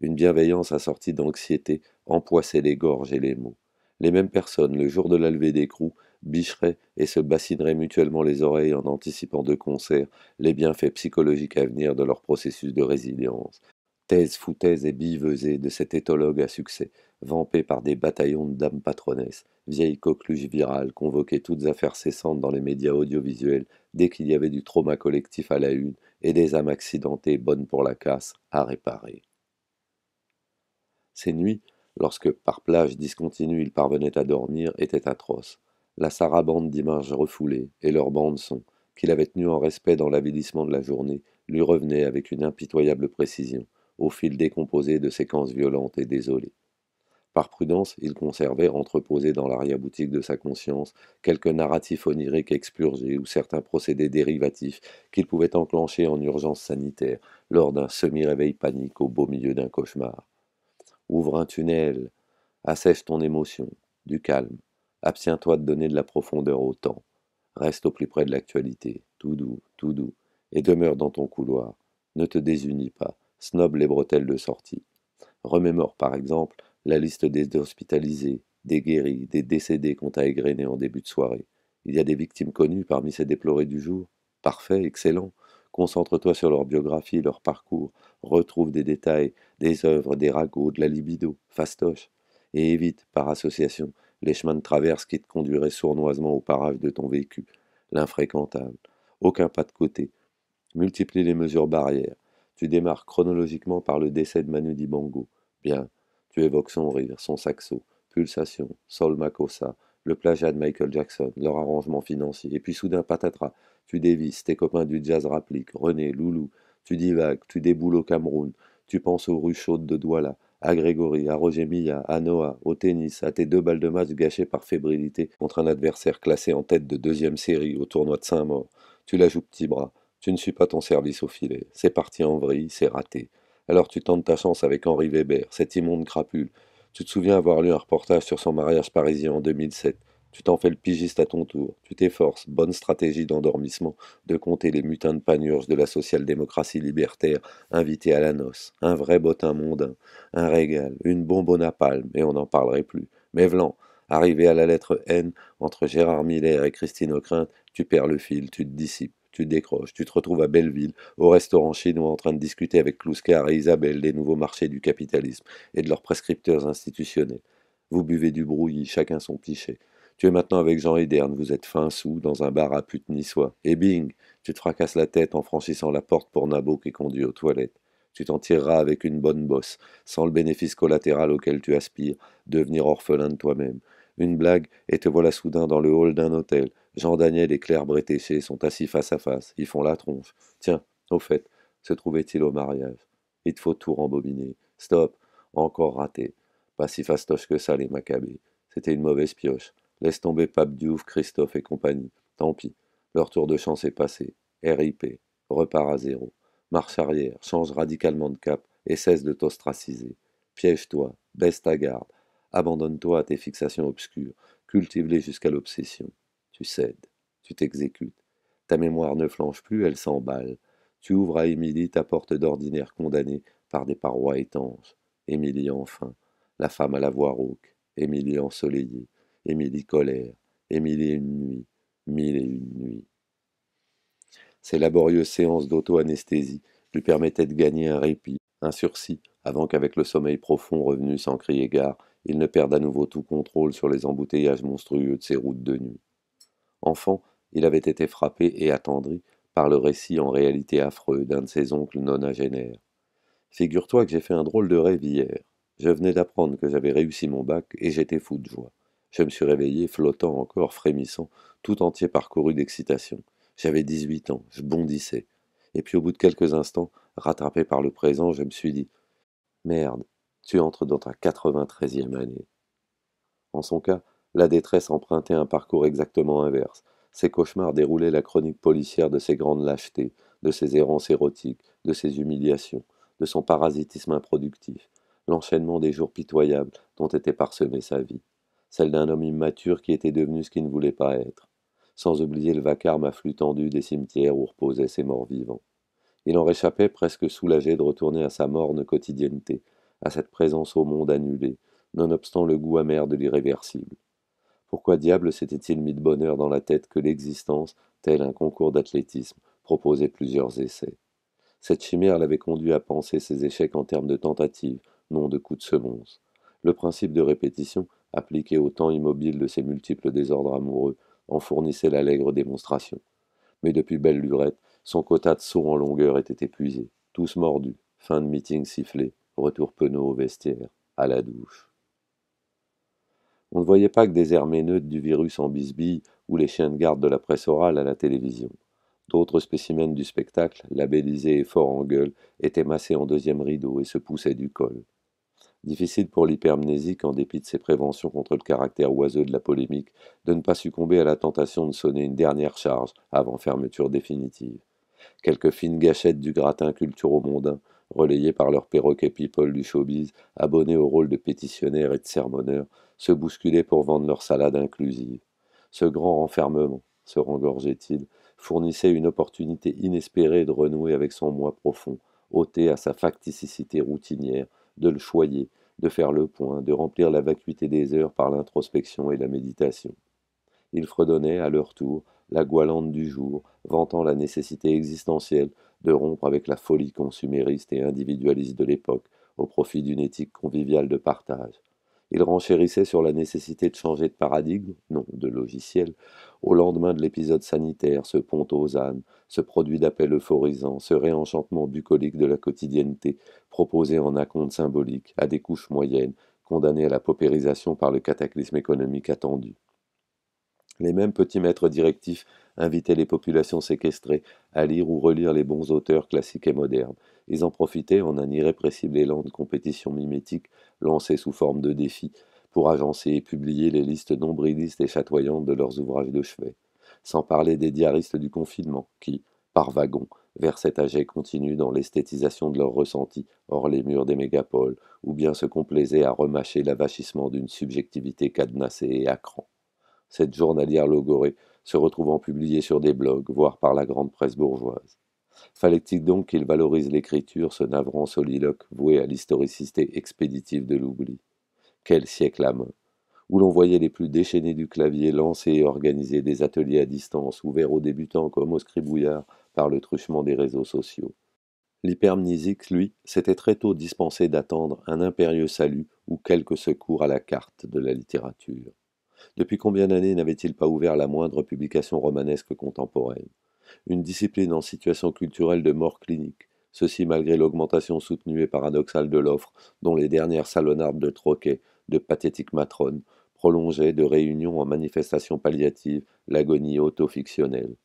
Une bienveillance assortie d'anxiété empoissait les gorges et les mots. Les mêmes personnes, le jour de la levée d'écrou, bicheraient et se bassineraient mutuellement les oreilles en anticipant de concert les bienfaits psychologiques à venir de leur processus de résilience. Thèse, foutaise et billevesée de cet éthologue à succès, vampé par des bataillons de dames patronesses, vieilles coqueluches virales convoquées toutes affaires cessantes dans les médias audiovisuels dès qu'il y avait du trauma collectif à la une et des âmes accidentées bonnes pour la casse à réparer. Ces nuits, lorsque par plage discontinue il parvenait à dormir, étaient atroces. La sarabande d'images refoulées et leur bande-son, qu'il avait tenu en respect dans l'avilissement de la journée, lui revenaient avec une impitoyable précision, au fil décomposé de séquences violentes et désolées. Par prudence, il conservait, entreposé dans l'arrière-boutique de sa conscience, quelques narratifs oniriques expurgés ou certains procédés dérivatifs qu'il pouvait enclencher en urgence sanitaire lors d'un semi-réveil panique au beau milieu d'un cauchemar. Ouvre un tunnel, assèche ton émotion, du calme, abstiens-toi de donner de la profondeur au temps, reste au plus près de l'actualité, tout doux, et demeure dans ton couloir. Ne te désunis pas, snob les bretelles de sortie. Remémore par exemple la liste des hospitalisés, des guéris, des décédés qu'on t'a égrenés en début de soirée. Il y a des victimes connues parmi ces déplorés du jour. Parfait, excellent. Concentre-toi sur leur biographie, leur parcours. Retrouve des détails, des œuvres, des ragots, de la libido, fastoche. Et évite, par association, les chemins de traverse qui te conduiraient sournoisement au parage de ton vécu, l'infréquentable. Aucun pas de côté. Multiplie les mesures barrières. Tu démarres chronologiquement par le décès de Manu Dibango. Bien, tu évoques son rire, son saxo. Pulsation, Saul Makossa, le plagiat de Michael Jackson, leur arrangement financier, et puis soudain patatras, tu dévisses, tes copains du jazz rappliquent, René, Loulou, tu divagues, tu déboules au Cameroun, tu penses aux rues chaudes de Douala, à Grégory, à Roger Milla, à Noah, au tennis, à tes 2 balles de match gâchées par fébrilité contre un adversaire classé en tête de deuxième série au tournoi de Saint-Maur. Tu la joues petit bras, tu ne suis pas ton service au filet, c'est parti en vrille, c'est raté. Alors tu tentes ta chance avec Henri Weber, cet immonde crapule. Tu te souviens avoir lu un reportage sur son mariage parisien en 2007. Tu t'en fais le pigiste à ton tour. Tu t'efforces, bonne stratégie d'endormissement, de compter les mutins de panurge de la social-démocratie libertaire invités à la noce. Un vrai bottin mondain, un régal, une bombe au napalm, et on n'en parlerait plus. Mais vlan, arrivé à la lettre N, entre Gérard Miller et Christine Ockrent, tu perds le fil, tu te dissipes, tu décroches, tu te retrouves à Belleville, au restaurant chinois en train de discuter avec Clouscar et Isabelle des nouveaux marchés du capitalisme et de leurs prescripteurs institutionnels. Vous buvez du brouillis, chacun son pichet. Tu es maintenant avec Jean Hederne, vous êtes fin sous dans un bar à pute niçois. Et bing, tu te fracasses la tête en franchissant la porte pour Nabo qui conduit aux toilettes. Tu t'en tireras avec une bonne bosse, sans le bénéfice collatéral auquel tu aspires, devenir orphelin de toi-même. Une blague, et te voilà soudain dans le hall d'un hôtel. Jean-Daniel et Claire Bretéché sont assis face à face, ils font la tronche. Tiens, au fait, se trouvait-il au mariage? Il te faut tout rembobiner. Stop, encore raté. Pas si fastoche que ça, les Maccabées. C'était une mauvaise pioche. Laisse tomber Pape Diouf, Christophe et compagnie. Tant pis, leur tour de chance est passé. RIP, repart à zéro. Marche arrière, change radicalement de cap et cesse de t'ostraciser. Piège-toi, baisse ta garde, abandonne-toi à tes fixations obscures, cultive-les jusqu'à l'obsession. Tu cèdes, tu t'exécutes. Ta mémoire ne flanche plus, elle s'emballe. Tu ouvres à Émilie ta porte d'ordinaire condamnée par des parois étanches. Émilie enfin, la femme à la voix rauque. Émilie ensoleillée. Émilie colère. Émilie une nuit. 1001 nuits. Ces laborieuses séances d'auto-anesthésie lui permettaient de gagner un répit, un sursis, avant qu'avec le sommeil profond revenu sans crier gare, il ne perde à nouveau tout contrôle sur les embouteillages monstrueux de ses routes de nuit. Enfant, il avait été frappé et attendri par le récit en réalité affreux d'un de ses oncles nonagénaires. Figure-toi que j'ai fait un drôle de rêve hier. Je venais d'apprendre que j'avais réussi mon bac et j'étais fou de joie. Je me suis réveillé, flottant encore, frémissant, tout entier parcouru d'excitation. J'avais 18 ans, je bondissais. Et puis au bout de quelques instants, rattrapé par le présent, je me suis dit merde, tu entres dans ta 93e année. En son cas, la détresse empruntait un parcours exactement inverse. Ses cauchemars déroulaient la chronique policière de ses grandes lâchetés, de ses errances érotiques, de ses humiliations, de son parasitisme improductif, l'enchaînement des jours pitoyables dont était parsemée sa vie, celle d'un homme immature qui était devenu ce qu'il ne voulait pas être, sans oublier le vacarme à flux tendu des cimetières où reposaient ses morts vivants. Il en réchappait presque soulagé de retourner à sa morne quotidienneté, à cette présence au monde annulée, nonobstant le goût amer de l'irréversible. Pourquoi diable s'était-il mis de bonheur dans la tête que l'existence, tel un concours d'athlétisme, proposait plusieurs essais? Cette chimère l'avait conduit à penser ses échecs en termes de tentatives, non de coups de semonce. Le principe de répétition, appliqué au temps immobile de ses multiples désordres amoureux, en fournissait l'allègre démonstration. Mais depuis belle lurette, son quota de sauts en longueur était épuisé. Tous mordus, fin de meeting sifflé, retour penaud au vestiaire, à la douche. On ne voyait pas que des herméneutes du virus en bisbille ou les chiens de garde de la presse orale à la télévision. D'autres spécimens du spectacle, labellisés et forts en gueule, étaient massés en deuxième rideau et se poussaient du col. Difficile pour l'hypermnésique, en dépit de ses préventions contre le caractère oiseux de la polémique, de ne pas succomber à la tentation de sonner une dernière charge avant fermeture définitive. Quelques fines gâchettes du gratin culturo-mondain, relayées par leurs perroquets people du showbiz, abonnés au rôle de pétitionnaires et de sermonneurs, se bousculaient pour vendre leur salade inclusive. Ce grand renfermement, se rengorgeait-il, fournissait une opportunité inespérée de renouer avec son moi profond, ôté à sa facticité routinière, de le choyer, de faire le point, de remplir la vacuité des heures par l'introspection et la méditation. Ils fredonnaient, à leur tour, la goualante du jour, vantant la nécessité existentielle de rompre avec la folie consumériste et individualiste de l'époque, au profit d'une éthique conviviale de partage. Ils renchérissaient sur la nécessité de changer de paradigme, non de logiciel, au lendemain de l'épisode sanitaire, ce pont aux ânes, ce produit d'appel euphorisant, ce réenchantement bucolique de la quotidienneté, proposé en acompte symbolique à des couches moyennes, condamnés à la paupérisation par le cataclysme économique attendu. Les mêmes petits maîtres directifs invitaient les populations séquestrées à lire ou relire les bons auteurs classiques et modernes. Ils en profitaient en un irrépressible élan de compétition mimétique lancé sous forme de défis pour agencer et publier les listes nombrilistes et chatoyantes de leurs ouvrages de chevet. Sans parler des diaristes du confinement qui, par wagons, versaient à jet continu dans l'esthétisation de leurs ressentis hors les murs des mégapoles, ou bien se complaisaient à remâcher l'avachissement d'une subjectivité cadenassée et à cran. Cette journalière logorée se retrouvant publiée sur des blogs, voire par la grande presse bourgeoise. Fallait-il donc qu'il valorise l'écriture, ce navrant soliloque voué à l'historicité expéditive de l'oubli? Quel siècle à main, où l'on voyait les plus déchaînés du clavier lancer et organiser des ateliers à distance, ouverts aux débutants comme aux scribouillards par le truchement des réseaux sociaux. L'hypermnésique, lui, s'était très tôt dispensé d'attendre un impérieux salut ou quelque secours à la carte de la littérature. Depuis combien d'années n'avait-il pas ouvert la moindre publication romanesque contemporaine? Une discipline en situation culturelle de mort clinique, ceci malgré l'augmentation soutenue et paradoxale de l'offre, dont les dernières salonnardes de troquet, de pathétiques matrones, prolongeaient de réunion en manifestation palliative l'agonie auto-fictionnelle.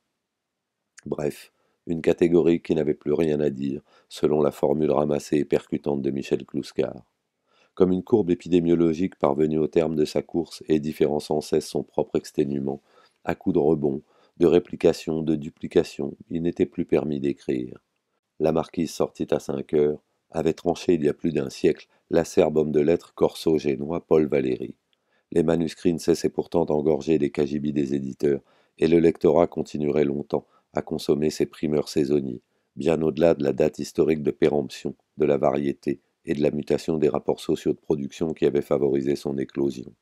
Bref, une catégorie qui n'avait plus rien à dire, selon la formule ramassée et percutante de Michel Clouscar. Comme une courbe épidémiologique parvenue au terme de sa course et différant sans cesse son propre exténuement, à coups de rebond, de réplication, de duplication, il n'était plus permis d'écrire. La marquise sortit à 5 heures, avait tranché il y a plus d'un siècle l'acerbe homme de lettres corso-génois Paul Valéry. Les manuscrits ne cessaient pourtant d'engorger les cagibis des éditeurs, et le lectorat continuerait longtemps à consommer ces primeurs saisonniers, bien au-delà de la date historique de péremption, de la variété et de la mutation des rapports sociaux de production qui avaient favorisé son éclosion.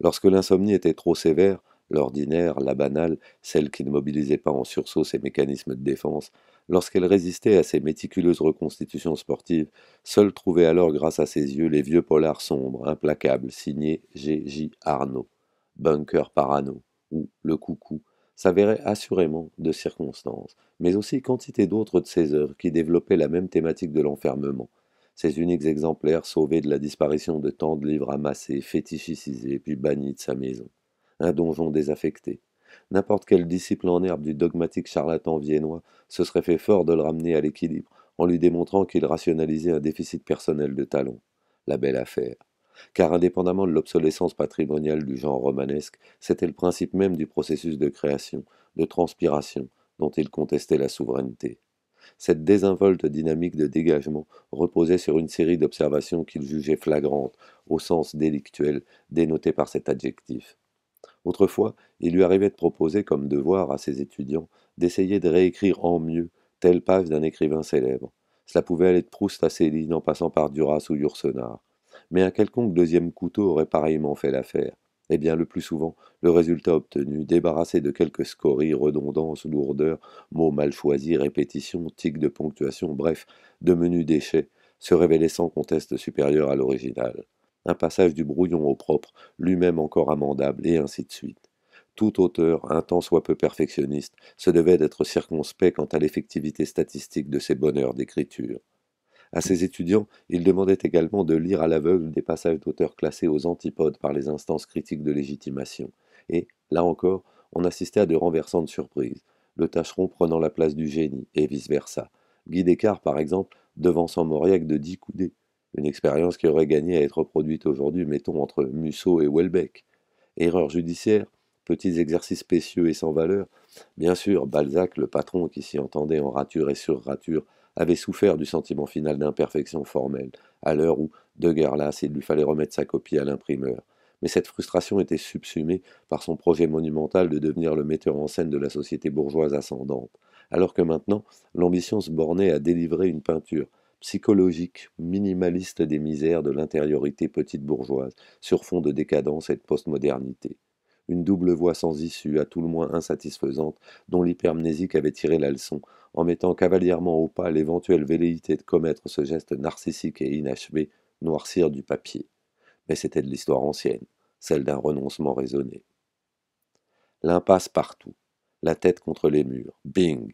Lorsque l'insomnie était trop sévère, l'ordinaire, la banale, celle qui ne mobilisait pas en sursaut ses mécanismes de défense, lorsqu'elle résistait à ses méticuleuses reconstitutions sportives, seul trouvait alors grâce à ses yeux les vieux polars sombres, implacables, signés G.J. Arnaud, Bunker Parano ou Le Coucou, s'avéraient assurément de circonstances, mais aussi quantité d'autres de ses œuvres qui développaient la même thématique de l'enfermement, ces uniques exemplaires sauvés de la disparition de tant de livres amassés, fétichisés, puis bannis de sa maison. Un donjon désaffecté. N'importe quel disciple en herbe du dogmatique charlatan viennois se serait fait fort de le ramener à l'équilibre, en lui démontrant qu'il rationalisait un déficit personnel de talent. La belle affaire. Car indépendamment de l'obsolescence patrimoniale du genre romanesque, c'était le principe même du processus de création, de transpiration, dont il contestait la souveraineté. Cette désinvolte dynamique de dégagement reposait sur une série d'observations qu'il jugeait flagrantes, au sens délictuel dénoté par cet adjectif. Autrefois, il lui arrivait de proposer comme devoir à ses étudiants d'essayer de réécrire en mieux telle page d'un écrivain célèbre. Cela pouvait aller de Proust à Céline en passant par Duras ou Yourcenar. Mais un quelconque deuxième couteau aurait pareillement fait l'affaire. Eh bien, le plus souvent, le résultat obtenu, débarrassé de quelques scories, redondances, lourdeurs, mots mal choisis, répétitions, tics de ponctuation, bref, de menus déchets, se révélait sans conteste supérieur à l'original. Un passage du brouillon au propre, lui-même encore amendable, et ainsi de suite. Tout auteur, un tant soit peu perfectionniste, se devait d'être circonspect quant à l'effectivité statistique de ses bonheurs d'écriture. À ses étudiants, il demandait également de lire à l'aveugle des passages d'auteurs classés aux antipodes par les instances critiques de légitimation. Et, là encore, on assistait à de renversantes surprises, le tâcheron prenant la place du génie, et vice-versa. Guy Descartes, par exemple, devançant Mauriac de 10 coudées. Une expérience qui aurait gagné à être reproduite aujourd'hui, mettons, entre Musso et Welbeck. Erreurs judiciaires, petits exercices spécieux et sans valeur. Bien sûr, Balzac, le patron qui s'y entendait en rature et sur rature, avait souffert du sentiment final d'imperfection formelle, à l'heure où, de guerre lasse, il lui fallait remettre sa copie à l'imprimeur. Mais cette frustration était subsumée par son projet monumental de devenir le metteur en scène de la société bourgeoise ascendante, alors que maintenant, l'ambition se bornait à délivrer une peinture psychologique, minimaliste des misères de l'intériorité petite bourgeoise, sur fond de décadence et de postmodernité. Une double voie sans issue, à tout le moins insatisfaisante, dont l'hypermnésique avait tiré la leçon, en mettant cavalièrement au pas l'éventuelle velléité de commettre ce geste narcissique et inachevé, noircir du papier. Mais c'était de l'histoire ancienne, celle d'un renoncement raisonné. L'impasse partout, la tête contre les murs, bing,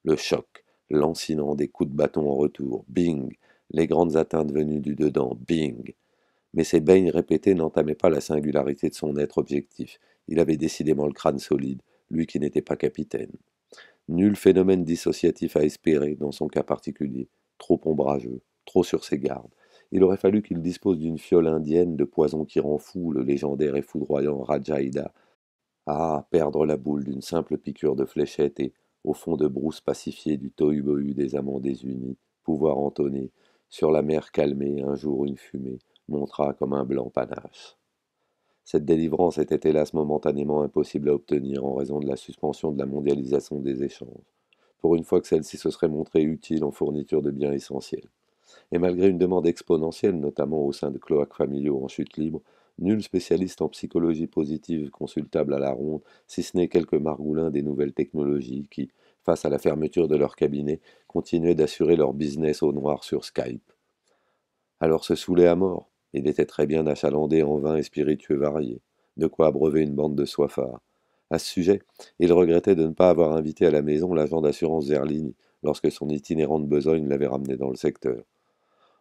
le choc, lancinant des coups de bâton en retour, bing, les grandes atteintes venues du dedans, bing, Mais ces baignes répétés n'entamaient pas la singularité de son être objectif. Il avait décidément le crâne solide, lui qui n'était pas capitaine. Nul phénomène dissociatif à espérer dans son cas particulier. Trop ombrageux, trop sur ses gardes. Il aurait fallu qu'il dispose d'une fiole indienne de poison qui rend fou le légendaire et foudroyant Rajaïda. Ah, perdre la boule d'une simple piqûre de fléchette et, au fond de brousse pacifiée du tohu-bohu des amants désunis, pouvoir entonner sur la mer calmée un jour une fumée montera comme un blanc panache. Cette délivrance était hélas momentanément impossible à obtenir en raison de la suspension de la mondialisation des échanges, pour une fois que celle-ci se serait montrée utile en fourniture de biens essentiels. Et malgré une demande exponentielle, notamment au sein de cloaques familiaux en chute libre, nul spécialiste en psychologie positive consultable à la ronde, si ce n'est quelques margoulins des nouvelles technologies qui, face à la fermeture de leur cabinet, continuaient d'assurer leur business au noir sur Skype. Alors se saouler à mort, il était très bien achalandé en vins et spiritueux variés, de quoi abreuver une bande de soifards. À ce sujet, il regrettait de ne pas avoir invité à la maison l'agent d'assurance Zerlini, lorsque son itinérante besogne l'avait ramené dans le secteur.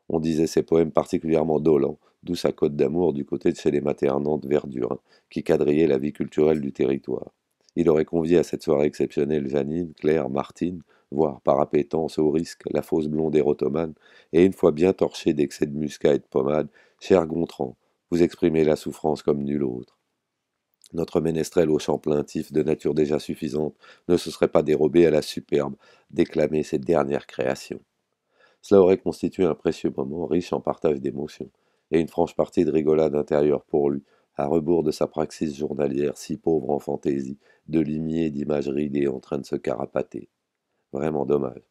On disait ses poèmes particulièrement dolents, d'où sa cote d'amour du côté de chez les maternantes Verdurin, qui quadrillaient la vie culturelle du territoire. Il aurait convié à cette soirée exceptionnelle Janine, Claire, Martine, voire par appétence au risque la fausse blonde érotomane, et une fois bien torché d'excès de muscat et de pommade, cher Gontran, vous exprimez la souffrance comme nul autre. Notre ménestrel au chant plaintif de nature déjà suffisante ne se serait pas dérobé à la superbe déclamer ses dernières créations. Cela aurait constitué un précieux moment riche en partage d'émotions, et une franche partie de rigolade intérieure pour lui, à rebours de sa praxis journalière si pauvre en fantaisie, de limiers et d'images ridées en train de se carapater. Vraiment dommage.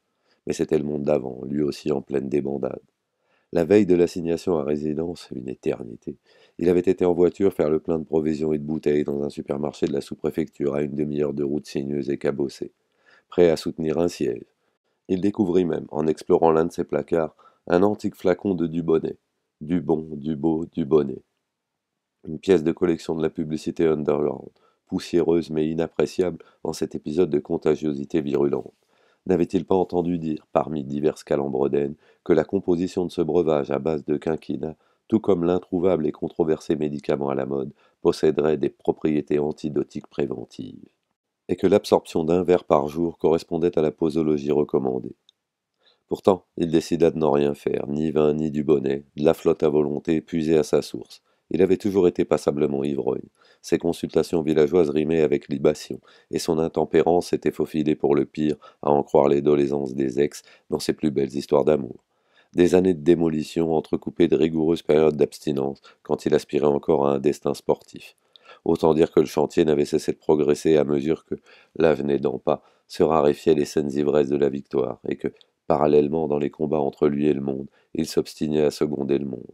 Mais c'était le monde d'avant, lui aussi en pleine débandade. La veille de l'assignation à résidence, une éternité, il avait été en voiture faire le plein de provisions et de bouteilles dans un supermarché de la sous-préfecture à une demi-heure de route sinueuse et cabossée, prêt à soutenir un siège. Il découvrit même, en explorant l'un de ses placards, un antique flacon de Dubonnet. Du bon, du beau, du bonnet. Une pièce de collection de la publicité underground, poussiéreuse mais inappréciable en cet épisode de contagiosité virulente. N'avait-il pas entendu dire, parmi diverses calembredaines, que la composition de ce breuvage à base de quinquina, tout comme l'introuvable et controversé médicament à la mode, posséderait des propriétés antidotiques préventives, et que l'absorption d'un verre par jour correspondait à la posologie recommandée. Pourtant, il décida de n'en rien faire, ni vin ni du bonnet, de la flotte à volonté, puisée à sa source. Il avait toujours été passablement ivrogne. Ses consultations villageoises rimaient avec libation, et son intempérance s'était faufilée pour le pire, à en croire les doléances des ex dans ses plus belles histoires d'amour. Des années de démolition entrecoupées de rigoureuses périodes d'abstinence, quand il aspirait encore à un destin sportif. Autant dire que le chantier n'avait cessé de progresser à mesure que, l'âge n'aidant pas, se raréfiaient les saines ivresses de la victoire, et que, parallèlement dans les combats entre lui et le monde, il s'obstinait à seconder le monde.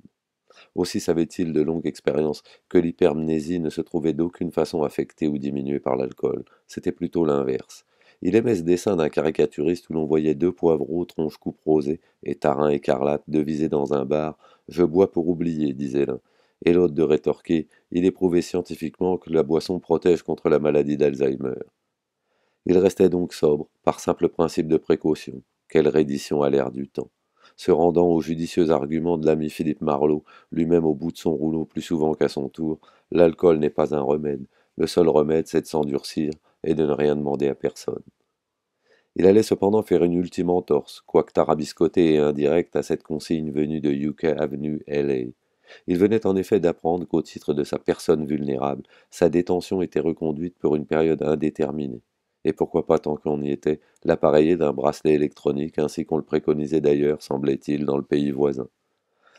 Aussi savait-il de longue expérience que l'hypermnésie ne se trouvait d'aucune façon affectée ou diminuée par l'alcool, c'était plutôt l'inverse. Il aimait ce dessin d'un caricaturiste où l'on voyait deux poivreaux, tronches coupe rosée et tarin écarlate devisés dans un bar. Je bois pour oublier, disait l'un. Et l'autre de rétorquer, il éprouvait scientifiquement que la boisson protège contre la maladie d'Alzheimer. Il restait donc sobre, par simple principe de précaution. Quelle reddition à l'air du temps! Se rendant aux judicieux arguments de l'ami Philippe Marlowe, lui-même au bout de son rouleau plus souvent qu'à son tour, l'alcool n'est pas un remède. Le seul remède, c'est de s'endurcir et de ne rien demander à personne. Il allait cependant faire une ultime entorse, quoique tarabiscotée et indirecte, à cette consigne venue de UK Avenue, LA. Il venait en effet d'apprendre qu'au titre de sa personne vulnérable, sa détention était reconduite pour une période indéterminée. Et pourquoi pas, tant qu'on y était, l'appareiller d'un bracelet électronique, ainsi qu'on le préconisait d'ailleurs, semblait-il, dans le pays voisin.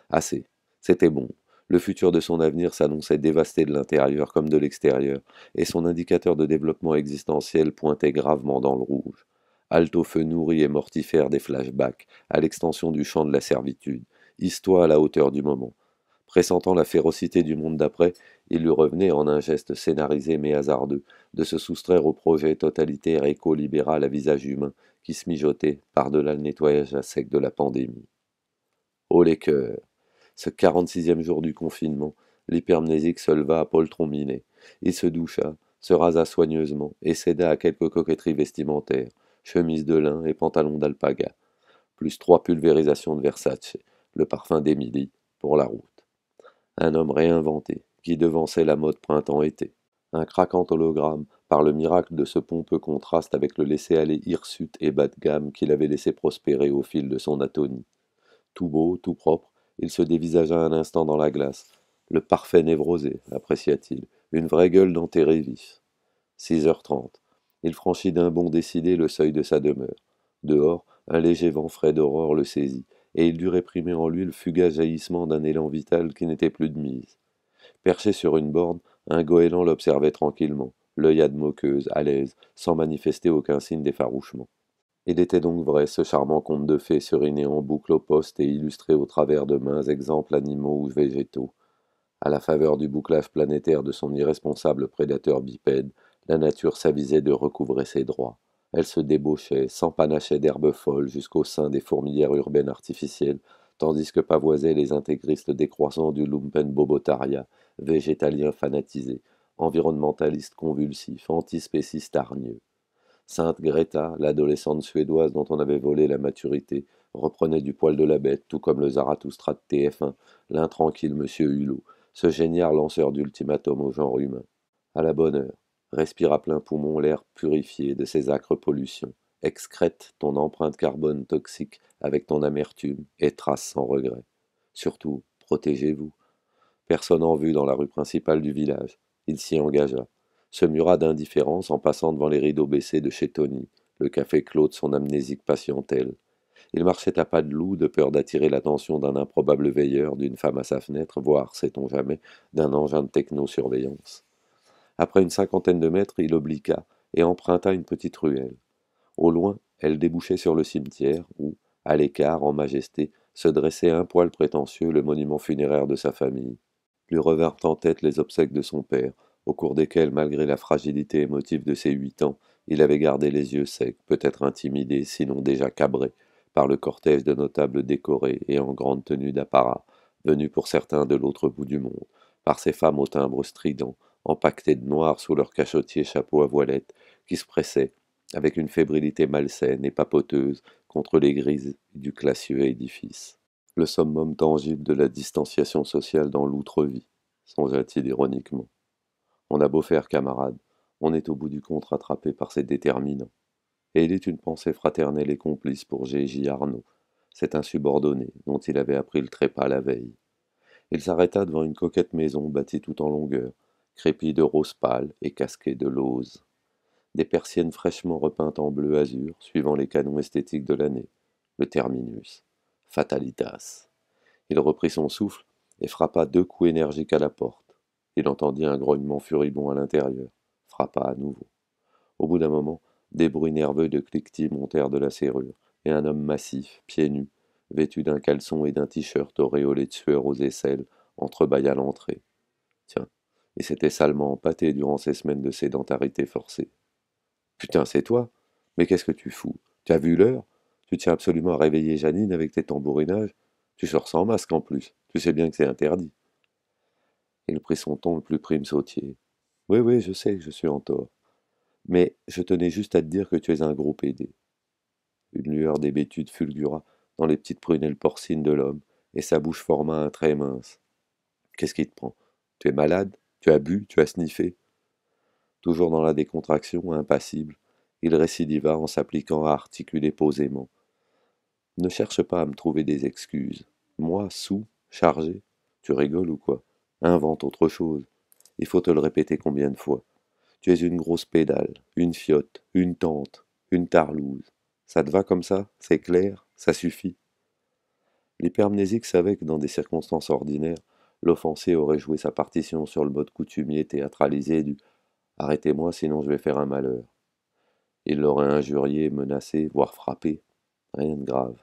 Assez. C'était bon. Le futur de son avenir s'annonçait dévasté de l'intérieur comme de l'extérieur, et son indicateur de développement existentiel pointait gravement dans le rouge. Halte au feu nourri et mortifère des flashbacks, à l'extension du champ de la servitude, histoire à la hauteur du moment. Pressentant la férocité du monde d'après, il lui revenait, en un geste scénarisé mais hasardeux, de se soustraire au projet totalitaire éco-libéral à visage humain qui se mijotait par-delà le nettoyage à sec de la pandémie. Oh les cœurs! Ce 46e jour du confinement, l'hypermnésique se leva à poltron miné. Il se doucha, se rasa soigneusement et céda à quelques coquetteries vestimentaires, chemise de lin et pantalon d'alpaga, plus 3 pulvérisations de Versace, le parfum d'Émilie, pour la route. Un homme réinventé, qui devançait la mode printemps-été. Un craquant hologramme, par le miracle de ce pompeux contraste avec le laisser-aller hirsute et bas de gamme qu'il avait laissé prospérer au fil de son atonie. Tout beau, tout propre, il se dévisagea un instant dans la glace. Le parfait névrosé, apprécia-t-il, une vraie gueule d'enterré vif. 6h30. Il franchit d'un bond décidé le seuil de sa demeure. Dehors, un léger vent frais d'aurore le saisit, et il dut réprimer en lui le fugace jaillissement d'un élan vital qui n'était plus de mise. Perché sur une borne, un goéland l'observait tranquillement, l'œillade moqueuse, à l'aise, sans manifester aucun signe d'effarouchement. Il était donc vrai, ce charmant conte de fées seriné en boucle au poste et illustré au travers de mains exemples animaux ou végétaux. À la faveur du bouclage planétaire de son irresponsable prédateur bipède, la nature s'avisait de recouvrer ses droits. Elle se débauchait, s'empanachait d'herbes folles jusqu'au sein des fourmilières urbaines artificielles, tandis que pavoisaient les intégristes décroissants du lumpenbobotariat, végétaliens fanatisés, environnementalistes convulsifs, antispécistes hargneux. Sainte Greta, l'adolescente suédoise dont on avait volé la maturité, reprenait du poil de la bête, tout comme le Zarathustra de TF1, l'intranquille Monsieur Hulot, ce génial lanceur d'ultimatum au genre humain. À la bonne heure, respire à plein poumon l'air purifié de ces âcres pollutions, excrète ton empreinte carbone toxique avec ton amertume et trace sans regret. Surtout, protégez-vous. Personne en vue dans la rue principale du village. Il s'y engagea, se mura d'indifférence en passant devant les rideaux baissés de chez Tony, le café clos de son amnésique patientèle. Il marchait à pas de loup de peur d'attirer l'attention d'un improbable veilleur, d'une femme à sa fenêtre, voire, sait-on jamais, d'un engin de technosurveillance. Après une cinquantaine de mètres, il obliqua et emprunta une petite ruelle. Au loin, elle débouchait sur le cimetière où, à l'écart, en majesté, se dressait un poil prétentieux le monument funéraire de sa famille. Lui revinrent en tête les obsèques de son père, au cours desquelles, malgré la fragilité émotive de ses 8 ans, il avait gardé les yeux secs, peut-être intimidé, sinon déjà cabré, par le cortège de notables décorés et en grande tenue d'apparat, venus pour certains de l'autre bout du monde, par ces femmes au timbre strident, empaquetées de noir sous leurs cachotiers chapeaux à voilettes, qui se pressaient, avec une fébrilité malsaine et papoteuse, contre les grises du classieux édifice. Le summum tangible de la distanciation sociale dans l'outre-vie, songea-t-il ironiquement. On a beau faire camarade, on est au bout du compte rattrapé par ses déterminants. Et il est une pensée fraternelle et complice pour J.J. Arnaud, cet insubordonné dont il avait appris le trépas la veille. Il s'arrêta devant une coquette maison bâtie tout en longueur, crépie de rose pâle et casquée de lauze. Des persiennes fraîchement repeintes en bleu azur, suivant les canons esthétiques de l'année. Le terminus. Fatalitas. Il reprit son souffle et frappa 2 coups énergiques à la porte. Il entendit un grognement furibond à l'intérieur, frappa à nouveau. Au bout d'un moment, des bruits nerveux de cliquetis montèrent de la serrure, et un homme massif, pieds nus, vêtu d'un caleçon et d'un t-shirt auréolé de sueur aux aisselles, entrebâilla l'entrée. Tiens, il s'était salement empâté durant ces semaines de sédentarité forcée. Putain, c'est toi? Mais qu'est-ce que tu fous? Tu as vu l'heure? Tu tiens absolument à réveiller Janine avec tes tambourinages? Tu sors sans masque en plus. Tu sais bien que c'est interdit. Il prit son ton le plus prime sautier. Oui, oui, je sais que je suis en tort. Mais je tenais juste à te dire que tu es un gros pédé. Une lueur d'hébétude fulgura dans les petites prunelles porcines de l'homme, et sa bouche forma un trait mince. Qu'est-ce qui te prend? Tu es malade? Tu as bu? Tu as sniffé? Toujours dans la décontraction, impassible, il récidiva en s'appliquant à articuler posément. Ne cherche pas à me trouver des excuses. Moi, sous, chargé, tu rigoles ou quoi? Invente autre chose. Il faut te le répéter combien de fois? Tu es une grosse pédale, une fiotte, une tante, une tarlouse. Ça te va comme ça? C'est clair? Ça suffit? L'hypermnésique savait que dans des circonstances ordinaires, l'offensé aurait joué sa partition sur le mode coutumier théâtralisé du arrêtez-moi sinon je vais faire un malheur. Il l'aurait injurié, menacé, voire frappé. Rien de grave.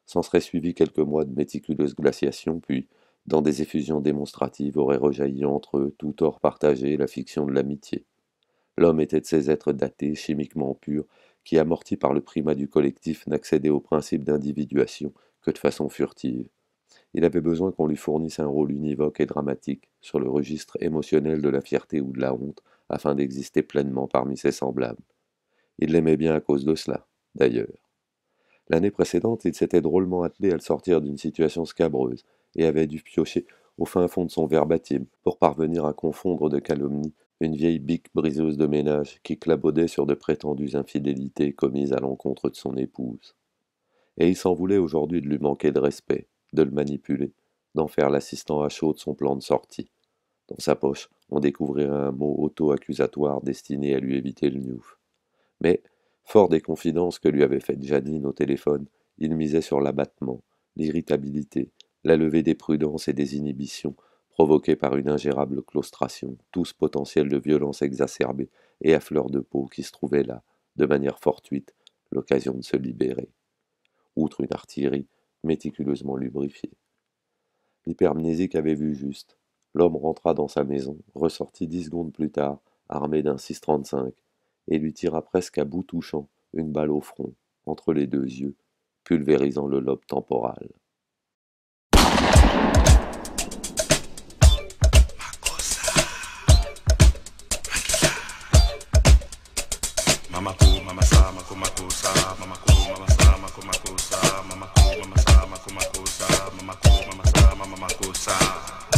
S'en serait suivi quelques mois de méticuleuse glaciation, puis, dans des effusions démonstratives, aurait rejailli entre eux, tout tort partagé, la fiction de l'amitié. L'homme était de ces êtres datés, chimiquement purs, qui, amortis par le primat du collectif, n'accédaient au principe d'individuation que de façon furtive. Il avait besoin qu'on lui fournisse un rôle univoque et dramatique, sur le registre émotionnel de la fierté ou de la honte, afin d'exister pleinement parmi ses semblables. Il l'aimait bien à cause de cela, d'ailleurs. L'année précédente, il s'était drôlement attelé à le sortir d'une situation scabreuse, et avait dû piocher au fin fond de son verbatim, pour parvenir à confondre de calomnie une vieille bique briseuse de ménage qui clabaudait sur de prétendues infidélités commises à l'encontre de son épouse. Et il s'en voulait aujourd'hui de lui manquer de respect, de le manipuler, d'en faire l'assistant à chaud de son plan de sortie. Dans sa poche, on découvrirait un mot auto-accusatoire destiné à lui éviter le gnouf. Mais, fort des confidences que lui avait faites Janine au téléphone, il misait sur l'abattement, l'irritabilité, la levée des prudences et des inhibitions provoquées par une ingérable claustration, tous potentiels de violence exacerbée et à fleur de peau qui se trouvaient là, de manière fortuite, l'occasion de se libérer. Outre une artillerie méticuleusement lubrifiée. L'hypermnésique avait vu juste. L'homme rentra dans sa maison, ressortit 10 secondes plus tard, armé d'un 6,35, et lui tira presque à bout touchant une balle au front, entre les deux yeux, pulvérisant le lobe temporal. Mamaku, mamasa, makumakusa, mamaku, mamasa, makumakusa, mamaku, mamasa, makumakusa, mamaku, mamasa, mamakusa.